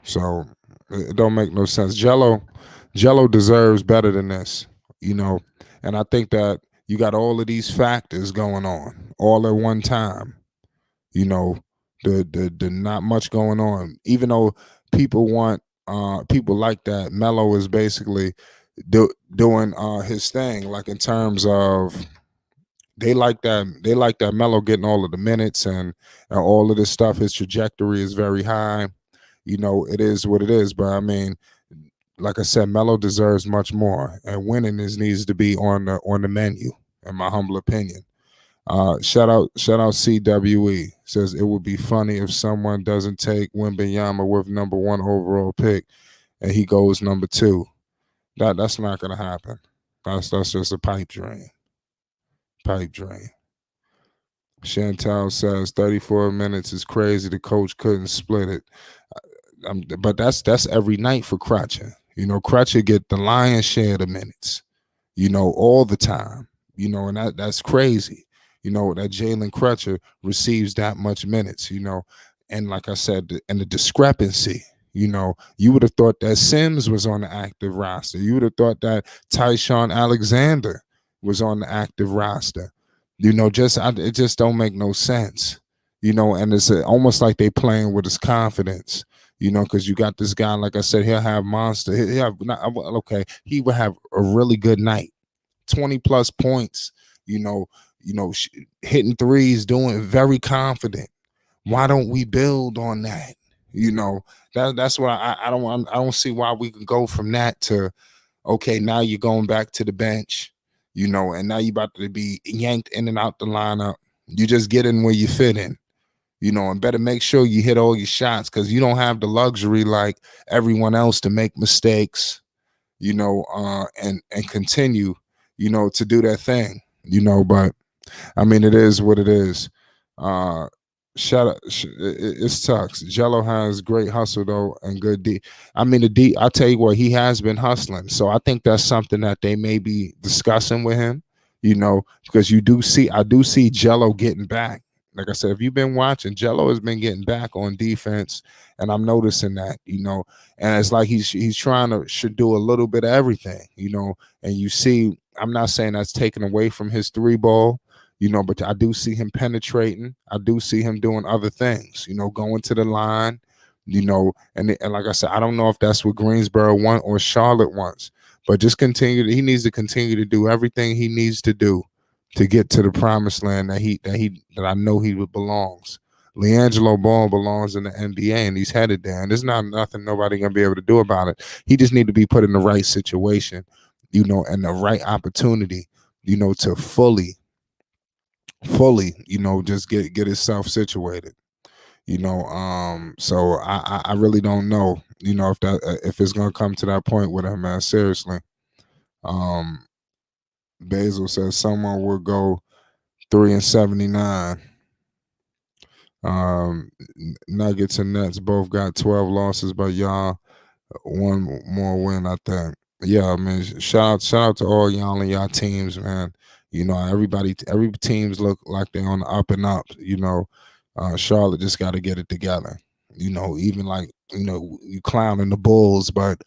S1: So it don't make no sense. Jello deserves better than this, And I think that you got all of these factors going on all at one time. The not much going on. Even though people like that Melo is basically doing his thing, like in terms of they like that Melo getting all of the minutes and all of this stuff. His trajectory is very high. It is what it is. But I mean, like I said, Melo deserves much more, and winning needs to be on the menu, in my humble opinion. Shout out CWE says it would be funny if someone doesn't take Wembanyama with number 1 overall pick and he goes number 2. That's not gonna happen. That's just a pipe dream. Chantal says 34 minutes is crazy. The coach couldn't split it. But that's every night for Crutcher. Crutcher get the lion's share of the minutes. All the time. And that's crazy. That Jalen Crutcher receives that much minutes. And like I said, and the discrepancy. You would have thought that Sims was on the active roster. You would have thought that Tyshawn Alexander was on the active roster. It just don't make no sense. And it's almost like they playing with his confidence. Because you got this guy, like I said, he'll have monster. He'll have okay. He will have a really good night, 20+ points. Hitting threes, doing very confident. Why don't we build on that? That's what I don't see why we can go from that to okay. Now you're going back to the bench, and now you about to be yanked in and out the lineup. You just get in where you fit in. And better make sure you hit all your shots because you don't have the luxury like everyone else to make mistakes, and continue, to do that thing, but I mean, it is what it is. Uh, Shout out, it sucks. Jello has great hustle though and good D. I mean, the D. I tell you what, he has been hustling, so I think that's something that they may be discussing with him. Because I do see Jello getting back. Like I said, if you've been watching, Jello has been getting back on defense, and I'm noticing that. And it's like he's trying to should do a little bit of everything. And you see, I'm not saying that's taken away from his three ball. But I do see him penetrating. I do see him doing other things, going to the line, and like I said, I don't know if that's what Greensboro wants or Charlotte wants, but just he needs to continue to do everything he needs to do to get to the promised land that I know he belongs. LiAngelo Ball belongs in the NBA and he's headed there. And there's not nothing nobody gonna be able to do about it. He just need to be put in the right situation, and the right opportunity, to fully, just get himself situated. So I really don't know, if it's gonna come to that point with him, man. Seriously. Basil says someone will go 3-79. Nuggets and Nets both got 12 losses, but y'all one more win, I think. Yeah, I mean, shout out to all y'all and y'all teams, man. Every teams look like they're on the up and up. Charlotte just got to get it together. Even like you clowning the Bulls, but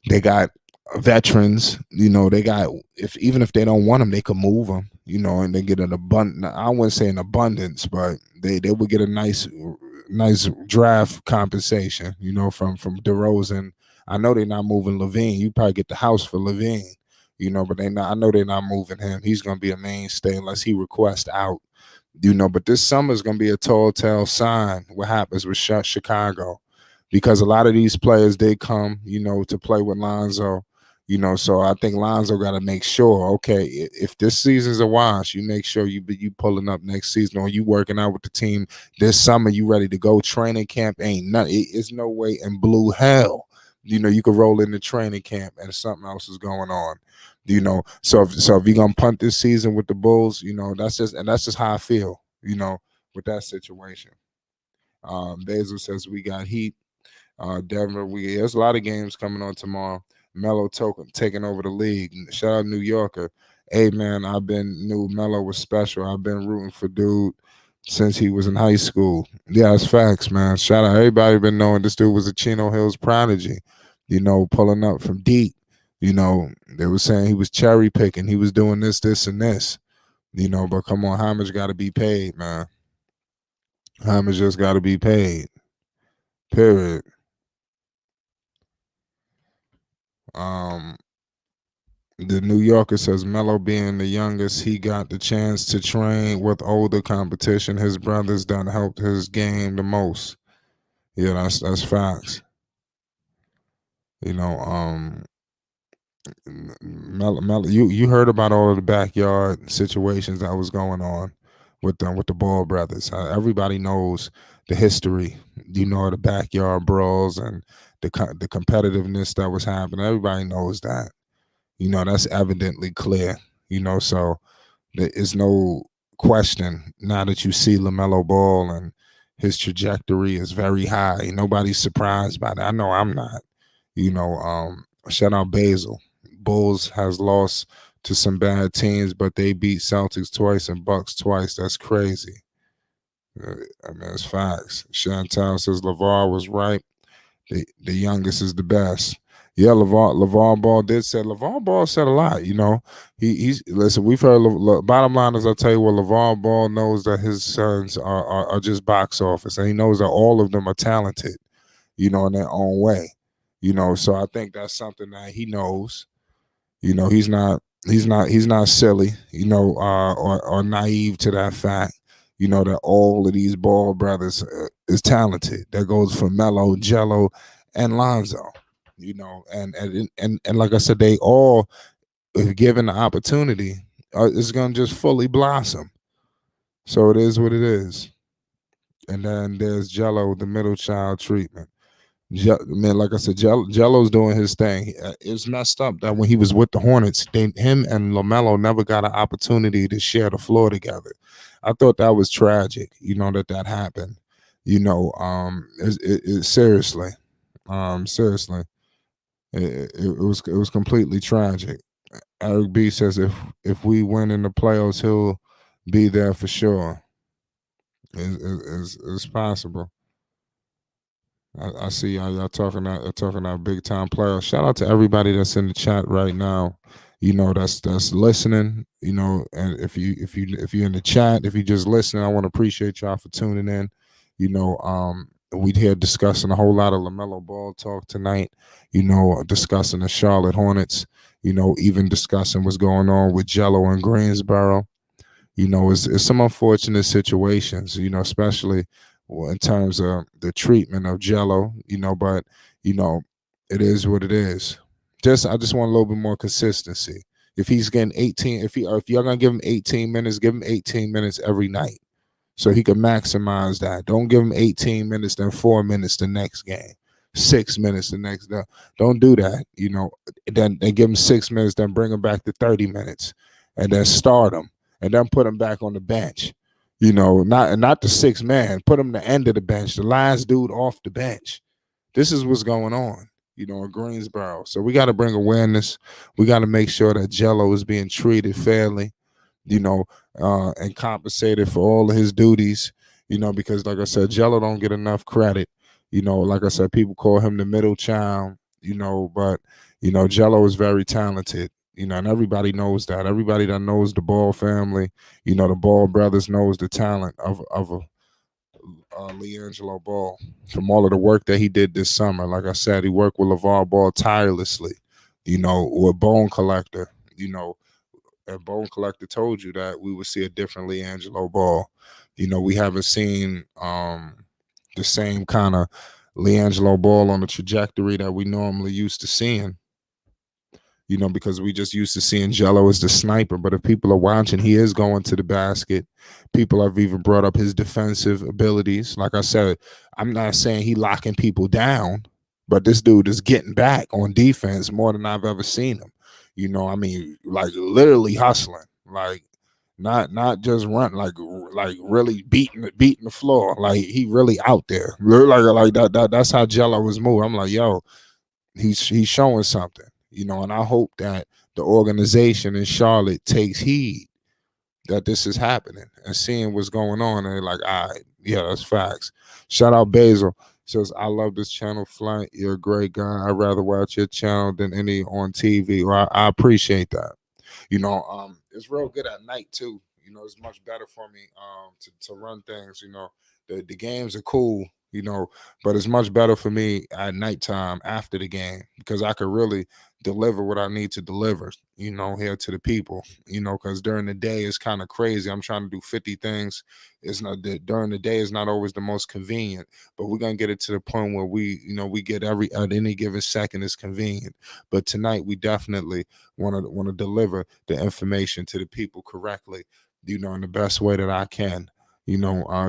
S1: they got veterans. They got even if they don't want them, they can move them. And they get an abundant. I wouldn't say an abundance, but they would get a nice draft compensation. From DeRozan. I know they're not moving Levine. You probably get the house for Levine. But they not. I know they're not moving him. He's gonna be a mainstay unless he requests out. But this summer is gonna be a tall tale sign. What happens with Chicago? Because a lot of these players did come, to play with Lonzo. So I think Lonzo got to make sure, okay, if this season's a wash, you make sure you pulling up next season, or you working out with the team this summer. You ready to go? Training camp ain't nothing. It's no way in blue hell. You could roll into training camp and something else is going on. So if you're gonna punt this season with the Bulls, that's just how I feel. With that situation. Basil says we got Heat. Denver, there's a lot of games coming on tomorrow. Melo taking over the league. Shout out New Yorker. Hey man, knew Melo was special. I've been rooting for dude since he was in high school. Yeah, it's facts, man. Shout out everybody been knowing this dude was a Chino Hills prodigy. Pulling up from deep. They were saying he was cherry picking. He was doing this, and this. But come on, homage got to be paid, man. Homage just got to be paid. Period. The New Yorker says Melo being the youngest, he got the chance to train with older competition. His brothers done helped his game the most. Yeah, that's facts. Melo, you heard about all of the backyard situations that was going on with the Ball brothers. Everybody knows the history, the backyard brawls and the competitiveness that was happening. Everybody knows that. That's evidently clear. So there is no question now that you see LaMelo Ball and his trajectory is very high. Nobody's surprised by that. I know I'm not. Shout out Basil. Bulls has lost to some bad teams, but they beat Celtics twice and Bucks twice. That's crazy. I mean, it's facts. Chantal says LeVar was right. The youngest is the best. Yeah, LeVar Ball did say. LeVar Ball said a lot. He's listen. We've heard. Bottom line is, I'll tell you what. LeVar Ball knows that his sons are just box office, and he knows that all of them are talented. In their own way. So I think that's something that he knows. He's not silly. Or naive to that fact. That all of these Ball brothers is talented. That goes for Melo, Jello, and Lonzo. And like I said, they all, if given the opportunity, it's gonna just fully blossom. So it is what it is. And then there's Jello, the middle child treatment. Man, like I said, Jello's doing his thing. It's messed up that when he was with the Hornets, him and Lamelo never got an opportunity to share the floor together. I thought that was tragic. That happened. Seriously, seriously, it was completely tragic. Eric B says if we win in the playoffs, he'll be there for sure. It's possible. I see y'all talking about big time players. Shout out to everybody that's in the chat right now. That's listening. And if you're in the chat, if you're just listening, I want to appreciate y'all for tuning in. We here discussing a whole lot of LaMelo Ball talk tonight. Discussing the Charlotte Hornets. Even discussing what's going on with Jello and Greensboro. It's some unfortunate situations. Especially in terms of the treatment of Jello, but it is what it is. I just want a little bit more consistency. If he's getting 18, if y'all gonna give him 18 minutes, give him 18 minutes every night, so he can maximize that. Don't give him 18 minutes, then 4 minutes the next game, 6 minutes the next day. Don't do that. Then give him 6 minutes, then bring him back to 30 minutes, and then start him, and then put him back on the bench. Not the 6 man. Put him the end of the bench, the last dude off the bench. This is what's going on, in Greensboro. So we got to bring awareness. We got to make sure that Jello is being treated fairly, and compensated for all of his duties, because like I said, Jello don't get enough credit. Like I said, people call him the middle child, but Jello is very talented. And everybody knows that. Everybody that knows the Ball family, the Ball brothers knows the talent of LiAngelo Ball from all of the work that he did this summer. Like I said, he worked with LeVar Ball tirelessly, with Bone Collector, and Bone Collector told you that we would see a different LiAngelo Ball. We haven't seen the same kind of LiAngelo Ball on the trajectory that we normally used to seeing. Because we just used to seeing Jello as the sniper. But if people are watching, he is going to the basket. People have even brought up his defensive abilities. Like I said, I'm not saying he locking people down, but this dude is getting back on defense more than I've ever seen him. Like literally hustling, like not just run, like really beating the floor. Like he really out there. Like that's how Jello was moving. I'm like, yo, he's showing something. And I hope that the organization in Charlotte takes heed that this is happening and seeing what's going on. And they're like, all right, yeah, that's facts. Shout out Basil. Says, I love this channel, Flight. You're a great guy. I'd rather watch your channel than any on TV. Or I appreciate that. It's real good at night too. It's much better for me to run things. The games are cool, but it's much better for me at nighttime after the game because I could really deliver what I need to deliver, here to the people, because during the day it's kind of crazy. I'm trying to do 50 things. It's not that during the day is not always the most convenient, but we're going to get it to the point where we get at any given second is convenient. But tonight we definitely want to deliver the information to the people correctly, in the best way that I can.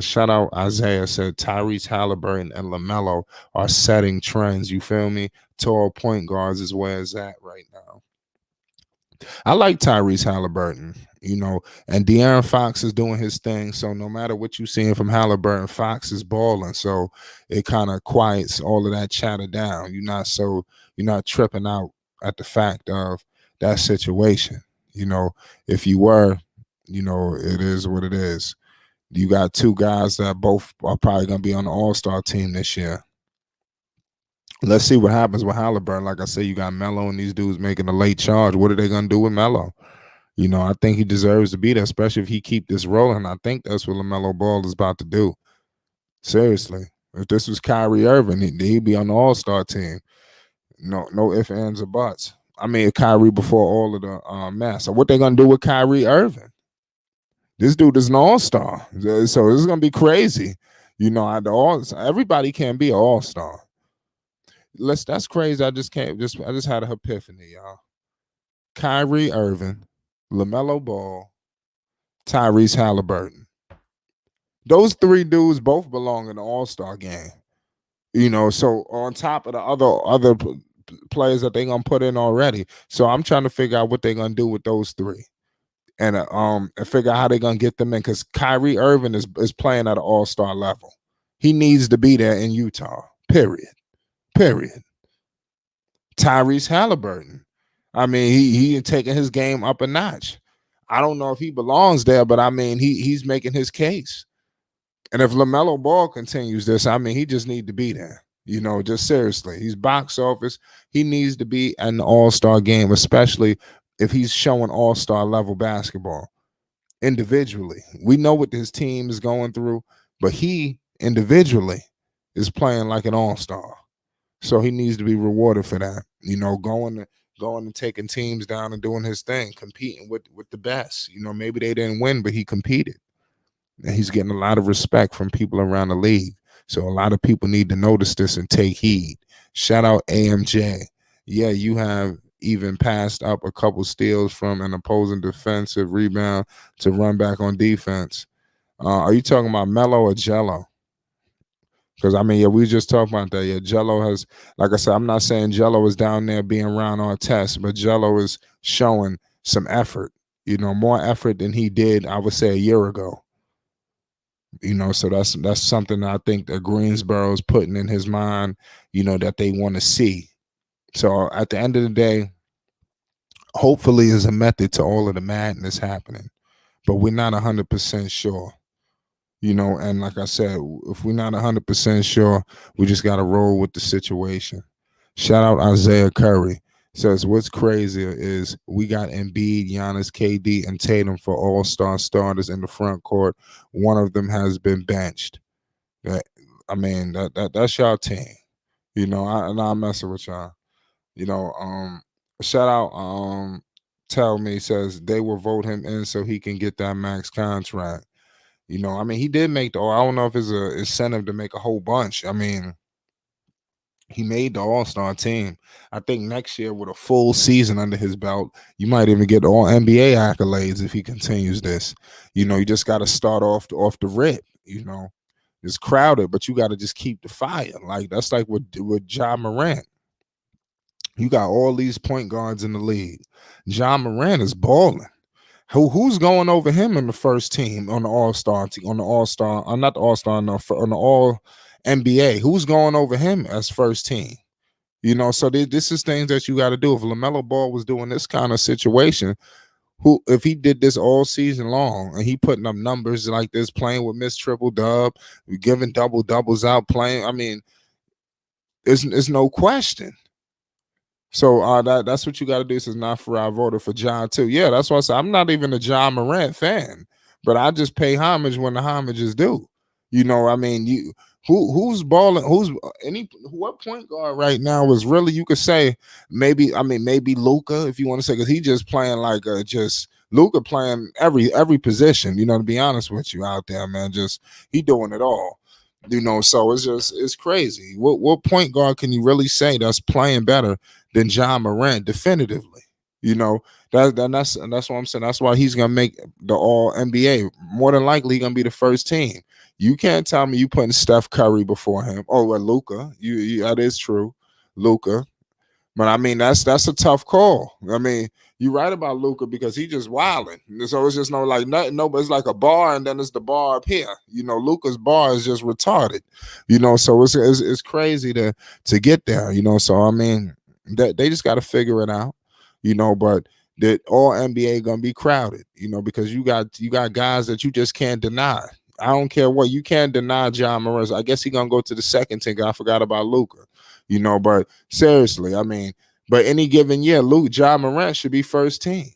S1: Shout out Isaiah said Tyrese Halliburton and LaMelo are setting trends. You feel me? Tall point guards is where it's at right now. I like Tyrese Halliburton, and De'Aaron Fox is doing his thing. So no matter what you're seeing from Halliburton, Fox is balling. So it kind of quiets all of that chatter down. You're not tripping out at the fact of that situation. If you were, it is what it is. You got two guys that both are probably gonna be on the All-Star team this year. Let's see what happens with Halliburton. Like I said, you got Melo and these dudes making a late charge. What are they gonna do with Melo? I think he deserves to be there, especially if he keep this rolling. I think that's what LaMelo Ball is about to do. Seriously, if this was Kyrie Irving, he'd be on the All-Star team. No ifs, ands, or buts. I mean, Kyrie before all of the mess. So what they gonna do with Kyrie Irving? This dude is an All-Star, so this is gonna be crazy. Everybody can be an All-Star. That's crazy. I just had an epiphany, y'all. Kyrie Irving, LaMelo Ball, Tyrese Halliburton. Those three dudes both belong in the All-Star game. So on top of the other players that they're gonna put in already. So I'm trying to figure out what they're gonna do with those three. And figure out how they're gonna get them in, because Kyrie Irving is playing at an All-Star level. He needs to be there in Utah. Period. Tyrese Halliburton. I mean, he taking his game up a notch. I don't know if he belongs there, but I mean, he's making his case. And if LaMelo Ball continues this, I mean, he just need to be there. Just seriously. He's box office. He needs to be in the All-Star game, especially if he's showing All-Star level basketball individually. We know what his team is going through, but he individually is playing like an All-Star. So he needs to be rewarded for that. Going and taking teams down and doing his thing, competing with the best. Maybe they didn't win, but he competed. And he's getting a lot of respect from people around the league. So a lot of people need to notice this and take heed. Shout out AMJ. Yeah, you have even passed up a couple steals from an opposing defensive rebound to run back on defense. Are you talking about Melo or Jello? Because, I mean, yeah, we just talked about that. Yeah, Jello has, like I said, I'm not saying Jello is down there being around on tests, but Jello is showing some effort, more effort than he did, I would say, a year ago. So that's something I think that Greensboro is putting in his mind, that they want to see. So at the end of the day, hopefully is a method to all of the madness happening, but we're not 100% sure. And like I said, if we're not 100% sure, we just got to roll with the situation. Shout out Isaiah Curry. Says, what's crazier is we got Embiid, Giannis, KD, and Tatum for all-star starters in the front court. One of them has been benched. I mean, that's y'all team. I'm messing with y'all. Shout out Tell Me says they will vote him in so he can get that max contract. I mean, he did make I don't know if it's a incentive to make a whole bunch. I mean, he made the All-Star team. I think next year with a full season under his belt, you might even get all NBA accolades if he continues this. You just got to start off the rip. It's crowded, but you got to just keep the fire. Like that's like with Ja Morant. You got all these point guards in the league. Ja Morant is balling. Who's going over him in the first team on the All-Star team, on the All-Star, not the All-Star, no, on the All NBA? Who's going over him as first team? So this is things that you got to do. If LaMelo Ball was doing this kind of situation, if he did this all season long and he putting up numbers like this, playing with Miss Triple Dub, giving double doubles out, playing, I mean, it's no question. So that's what you got to do. This is not for I voted for John too. Ja too. That's why I said I'm not even a Ja Morant fan, but I just pay homage when the homage is due. I mean, who's balling? What point guard right now is really, you could say maybe Luka, if you want to say, because he just playing like just Luka playing every position. To be honest with you out there, man, just he doing it all. So it's crazy. What point guard can you really say that's playing better than Ja Morant definitively? That's what I'm saying. That's why he's gonna make the All NBA. More than likely, he's gonna be the first team. You can't tell me you putting Steph Curry before him. Oh, well, Luka. You that is true, Luka. But I mean, that's a tough call. I mean, You right about Luca because he just wilding. So it's just no like nothing. No, but it's like a bar, and then it's the bar up here. Luca's bar is just retarded. So it's crazy to get there. So I mean, they just got to figure it out. But that all NBA gonna be crowded. Because you got guys that you just can't deny. I don't care what you can't deny. John Morris. I guess he gonna go to the second team. I forgot about Luca. But seriously, I mean. But any given year, Ja Morant should be first team.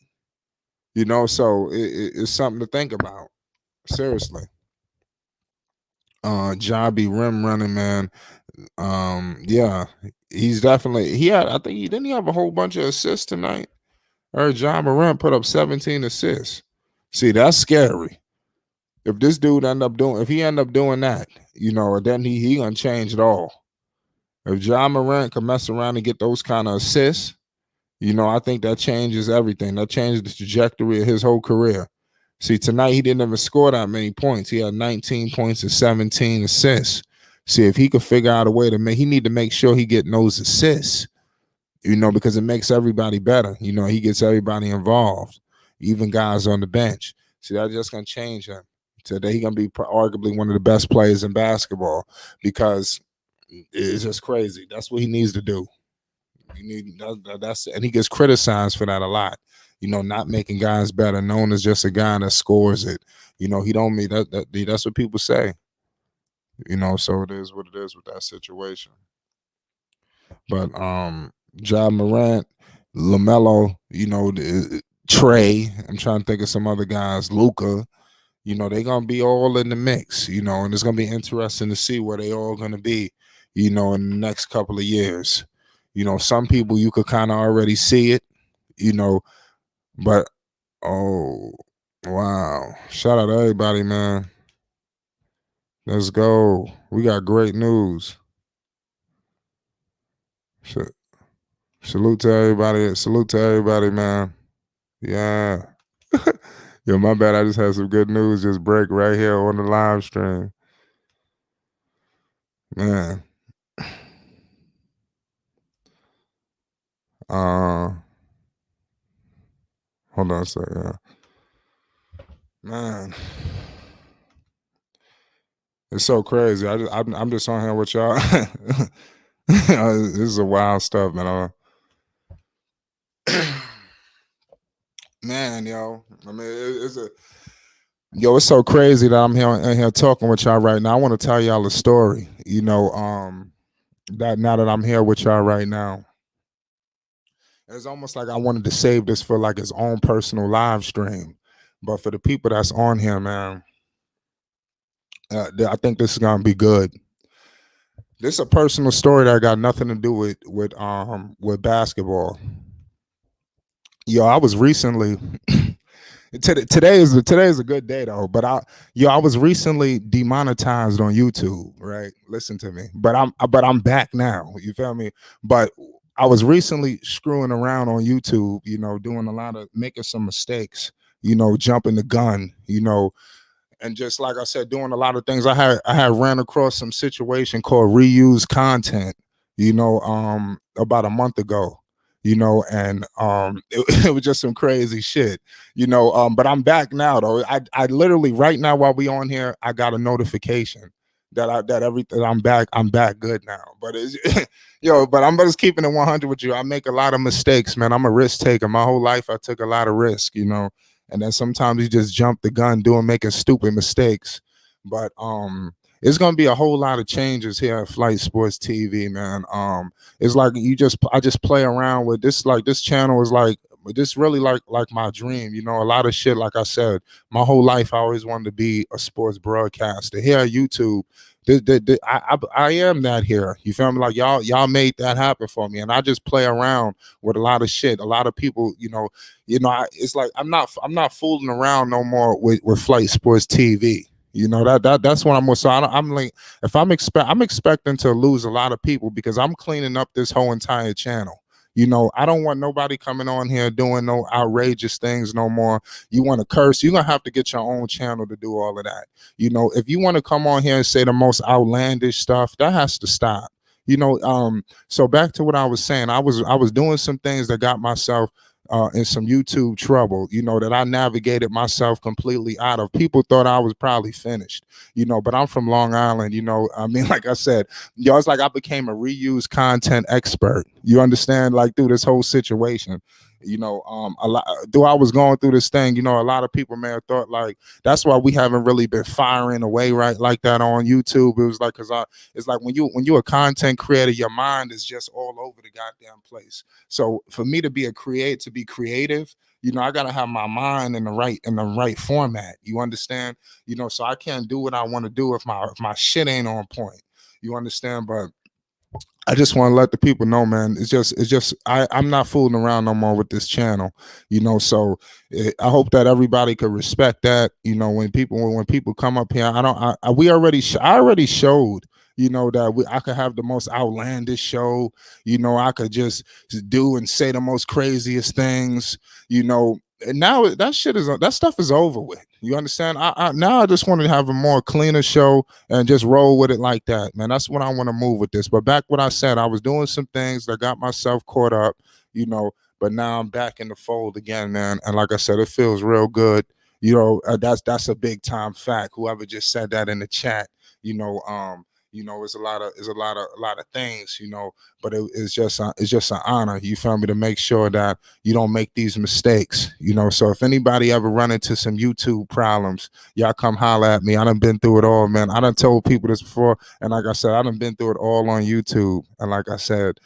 S1: So it's something to think about. Seriously. Ja be rim running, man. Yeah, he's definitely I think he didn't he have a whole bunch of assists tonight. Or Ja Morant put up 17 assists. See, that's scary. If this dude end up doing that, then he gonna change it all. If Ja Morant can mess around and get those kind of assists, I think that changes everything. That changes the trajectory of his whole career. See, tonight he didn't even score that many points. He had 19 points and 17 assists. See, if he could figure out a way he need to make sure he getting those assists, because it makes everybody better. He gets everybody involved, even guys on the bench. See, that's just going to change him. Today he's going to be arguably one of the best players in basketball because it's just crazy. That's what he needs to do. And he gets criticized for that a lot. Not making guys better, known as just a guy that scores it. He don't mean that's what people say. So it is what it is with that situation. But Ja Morant, Lamelo, Trey. I'm trying to think of some other guys. Luca. They're gonna be all in the mix. And it's gonna be interesting to see where they all gonna be. In the next couple of years. Some people you could kind of already see it, but oh, wow. Shout out to everybody, man. Let's go. We got great news. Salute to everybody. Salute to everybody, man. Yeah. Yo, my bad. I just had some good news just break right here on the live stream. Man. Hold on a second. Man, it's so crazy. I'm just on here with y'all. This is a wild stuff, man. Man, yo. I mean, it's so crazy that I'm here talking with y'all right now. I want to tell y'all a story. That now that I'm here with y'all right now. It's almost like I wanted to save this for like his own personal live stream. But for the people that's on here, man, I think this is gonna be good. This is a personal story that got nothing to do with basketball. Yo, I was recently today is a good day though, but I was recently demonetized on YouTube, right? Listen to me. But I'm back now. You feel me? But I was recently screwing around on YouTube, doing a lot of making some mistakes, jumping the gun, and just like I said, doing a lot of things. I had ran across some situation called reuse content, about a month ago, and it was just some crazy shit, but I'm back now though. I literally right now while we on here, I got a notification that I'm back good now. But it's but I'm just keeping it 100 with you. I make a lot of mistakes, man. I'm a risk taker. My whole life I took a lot of risk, and then sometimes you just jump the gun making stupid mistakes. But it's gonna be a whole lot of changes here at Flight Sports TV, man. It's like I just play around with this. Like this channel is like this really like my dream. A lot of shit. Like I said, my whole life I always wanted to be a sports broadcaster. Here at YouTube, I am that here. You feel me? Like y'all made that happen for me, and I just play around with a lot of shit. A lot of people, it's like I'm not fooling around no more with Flight Sports TV. That's what I'm with. So I'm like, if I'm expecting to lose a lot of people because I'm cleaning up this whole entire channel. I don't want nobody coming on here doing no outrageous things no more. You want to curse, you're going to have to get your own channel to do all of that. If you want to come on here and say the most outlandish stuff, that has to stop. So back to what I was saying, I was doing some things that got myself in some YouTube trouble, that I navigated myself completely out of. People thought I was probably finished, but I'm from Long Island, I mean, like I said, it's like I became a reuse content expert. You understand, like through this whole situation. A lot though I was going through this thing, a lot of people may have thought like that's why we haven't really been firing away right like that on YouTube. It was like it's like when you're a content creator, your mind is just all over the goddamn place. So for me to be creative, I gotta have my mind in the right format. You understand? So I can't do what I want to do if my shit ain't on point. You understand? But I just want to let the people know, man. I'm not fooling around no more with this channel, So I hope that everybody could respect that. When people come up here, I don't. I already showed, that I could have the most outlandish show. I could just do and say the most craziest things. And now that stuff is over with. You understand? Now I just want to have a more cleaner show and just roll with it like that, man. That's what I want to move with this. But back what I said, I was doing some things that got myself caught up, but now I'm back in the fold again, man. And like I said, it feels real good. That's a big time fact. Whoever just said that in the chat, it's a lot of things, but it's just an honor, you feel me, to make sure that you don't make these mistakes, So if anybody ever run into some YouTube problems, y'all come holler at me. I done been through it all, man. I done told people this before, and like I said, I done been through it all on YouTube. And like I said,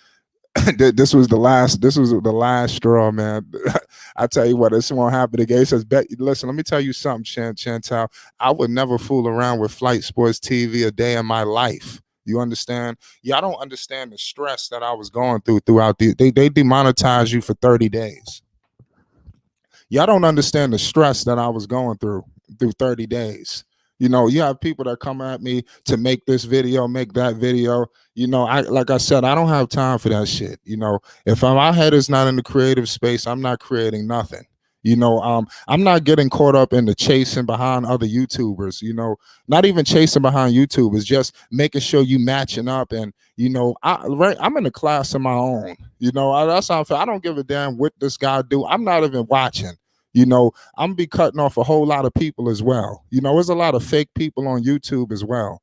S1: this was the last straw, man. I tell you what, this won't happen again. He says, listen, let me tell you something, Chantal. I would never fool around with Flight Sports TV a day in my life. You understand? Y'all don't understand the stress that I was going throughout they demonetize you for 30 days. Y'all don't understand the stress that I was going through 30 days. You have people that come at me to make this video, make that video. Like I said, I don't have time for that shit. If my head is not in the creative space, I'm not creating nothing. I'm not getting caught up in the chasing behind other YouTubers, not even chasing behind YouTubers, just making sure you matching up. And, I'm in a class of my own, that's how I don't give a damn what this guy do. I'm not even watching. I'm be cutting off a whole lot of people as well. There's a lot of fake people on YouTube as well.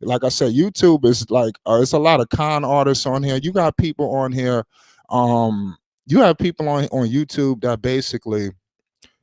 S1: Like I said, YouTube is like it's a lot of con artists on here. You got people on here. You have people on YouTube that basically,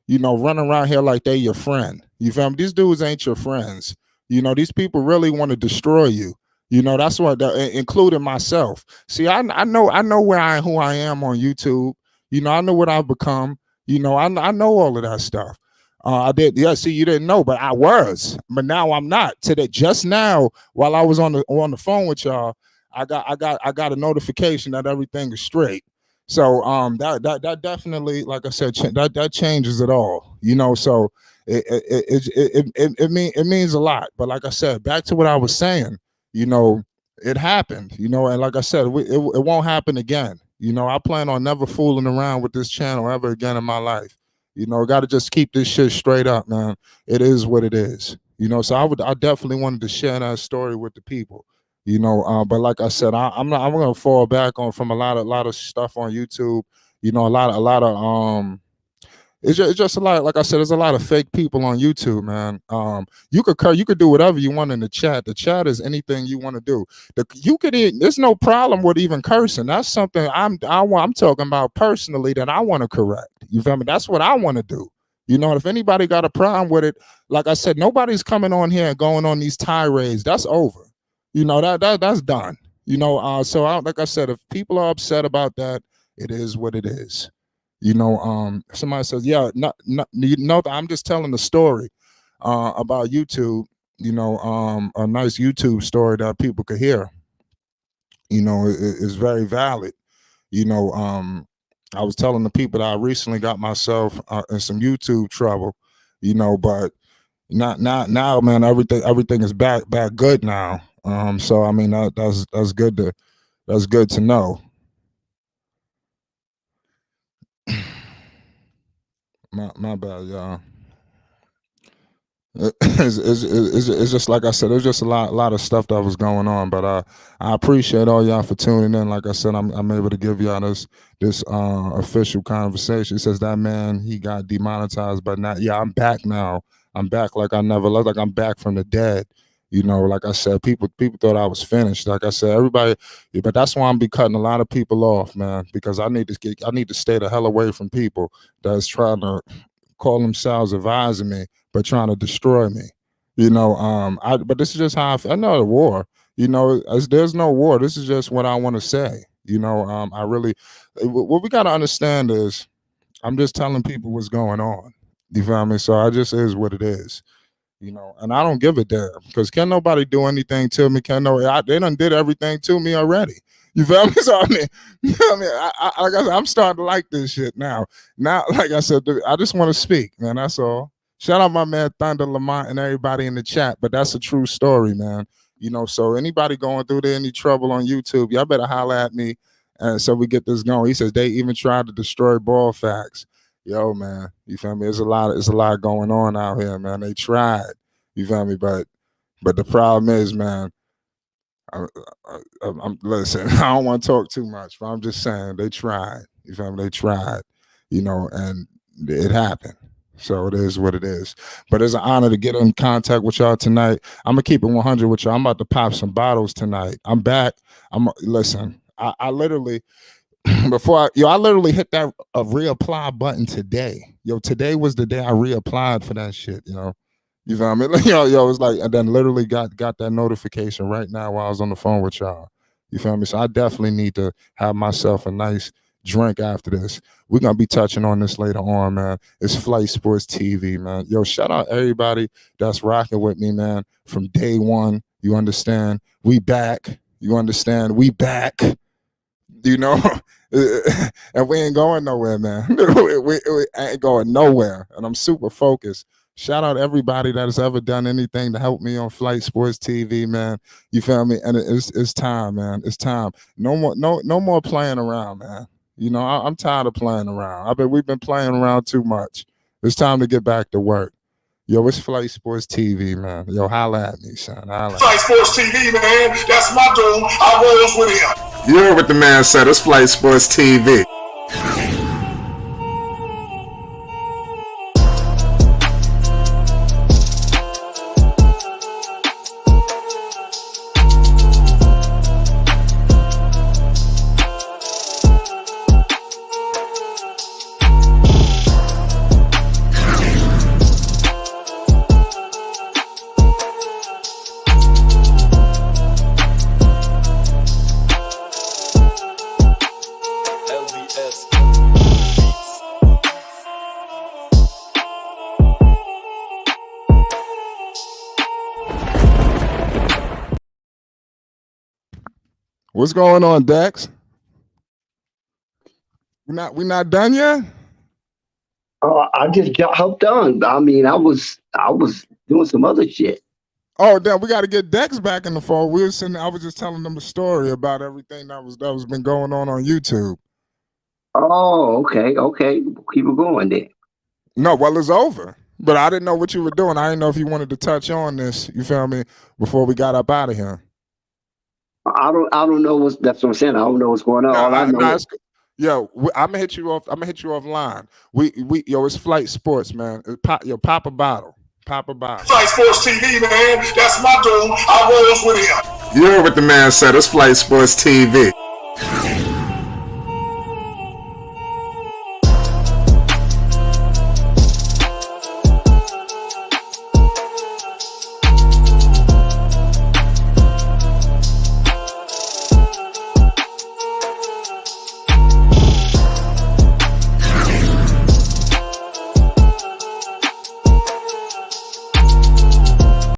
S1: run around here like they your friend. You feel me? These dudes ain't your friends. These people really want to destroy you. That's what, including myself. See, I know who I am on YouTube. I know what I've become. I know all of that stuff. I did, yeah. See, you didn't know, but I was, but now I'm not. Today, just now, while I was on the phone with y'all, I got a notification that everything is straight. So that definitely, like I said, that changes it all. So it means a lot. But like I said, back to what I was saying, it happened, and like I said, it won't happen again. I plan on never fooling around with this channel ever again in my life. Got to just keep this shit straight up, man. It is what it is. So I definitely wanted to share that story with the people. But like I said, I'm gonna fall back on from a lot of stuff on YouTube. A lot of it's just a lot. Like I said, there's a lot of fake people on YouTube, man. You could do whatever you want in the chat. The chat is anything you want to do. There's no problem with even cursing. That's something I'm talking about personally that I want to correct. You feel me? That's what I want to do. If anybody got a problem with it, like I said, nobody's coming on here and going on these tirades. That's over. That's done. So like I said, if people are upset about that, it is what it is. Somebody says, yeah, I'm just telling the story about YouTube, a nice YouTube story that people could hear, is very valid. I was telling the people that I recently got myself in some YouTube trouble, but not now, man, everything is back good now. So I mean that's good to know. My bad, y'all. It's just like I said, there's just a lot of stuff that was going on. But I appreciate all y'all for tuning in. Like I said, I'm able to give y'all this official conversation. It says that man, he got demonetized, but not. Yeah, I'm back now. I'm back like I never left. Like I'm back from the dead. You know, like I said, people thought I was finished. Like I said, everybody, yeah, but that's why I'm be cutting a lot of people off, man, because I need to stay the hell away from people that's trying to call themselves advising me, but trying to destroy me. You know, but this is just how I feel. I know the war. You know, there's no war. This is just what I want to say. You know, I really, what we got to understand is, I'm just telling people what's going on. You feel me? So I just is what it is. You know, and I don't give a damn because can nobody do anything to me? They done did everything to me already. You feel me? So I mean, you know what I mean, I'm starting to like this shit now. Now, like I said, I just want to speak, man. That's all. Shout out my man Thunder Lamont and everybody in the chat. But that's a true story, man. You know, so anybody going through any trouble on YouTube, y'all better holler at me, and so we get this going. He says they even tried to destroy ball facts. Yo, man, you feel me? It's a lot going on out here, man. They tried, you feel me? But the problem is, man, I'm listen. I don't want to talk too much, but I'm just saying they tried. You feel me? They tried, you know, and it happened. So it is what it is. But it's an honor to get in contact with y'all tonight. I'm gonna keep it 100 with y'all. I'm about to pop some bottles tonight. I'm back. Listen. I literally. I literally hit that reapply button today. Yo, today was the day I reapplied for that shit. You know, you feel me? Yo, it's like I then literally got that notification right now while I was on the phone with y'all. You feel me? So I definitely need to have myself a nice drink after this. We're gonna be touching on this later on, man. It's Flight Sports TV, man. Yo, shout out everybody that's rocking with me, man, from day one. You understand? We back. You understand? We back. You know, and we ain't going nowhere, man. we ain't going nowhere, and I'm super focused. Shout out everybody that has ever done anything to help me on Flight Sports TV, man. You feel me? And it's time, man. It's time. No more playing around, man. You know, I'm tired of playing around. We've been playing around too much. It's time to get back to work. Yo, it's Flight Sports TV, man. Yo, holla at me, son.
S2: Flight Sports TV, man. That's my dude. I rolls with him.
S3: You heard what the man said. It's Flight Sports TV.
S1: What's going on, Dex? We not done yet?
S5: I just hopped on. I mean, I was doing some other shit.
S1: Oh, damn, we got to get Dex back in the fold. I was just telling them a story about everything that was been going on YouTube.
S5: Oh, okay. Keep it going then.
S1: No, well, it's over. But I didn't know what you were doing. I didn't know if you wanted to touch on this, you feel me, before we got up out of here.
S5: I don't know that's what I'm saying. I don't know what's going on. All I know is,
S1: I'm gonna hit you off. I'm gonna hit you offline. It's Flight Sports, man. Pop a bottle.
S2: Flight Sports TV, man. That's my dude. I rolls with him.
S3: You heard what the man said. It's Flight Sports TV.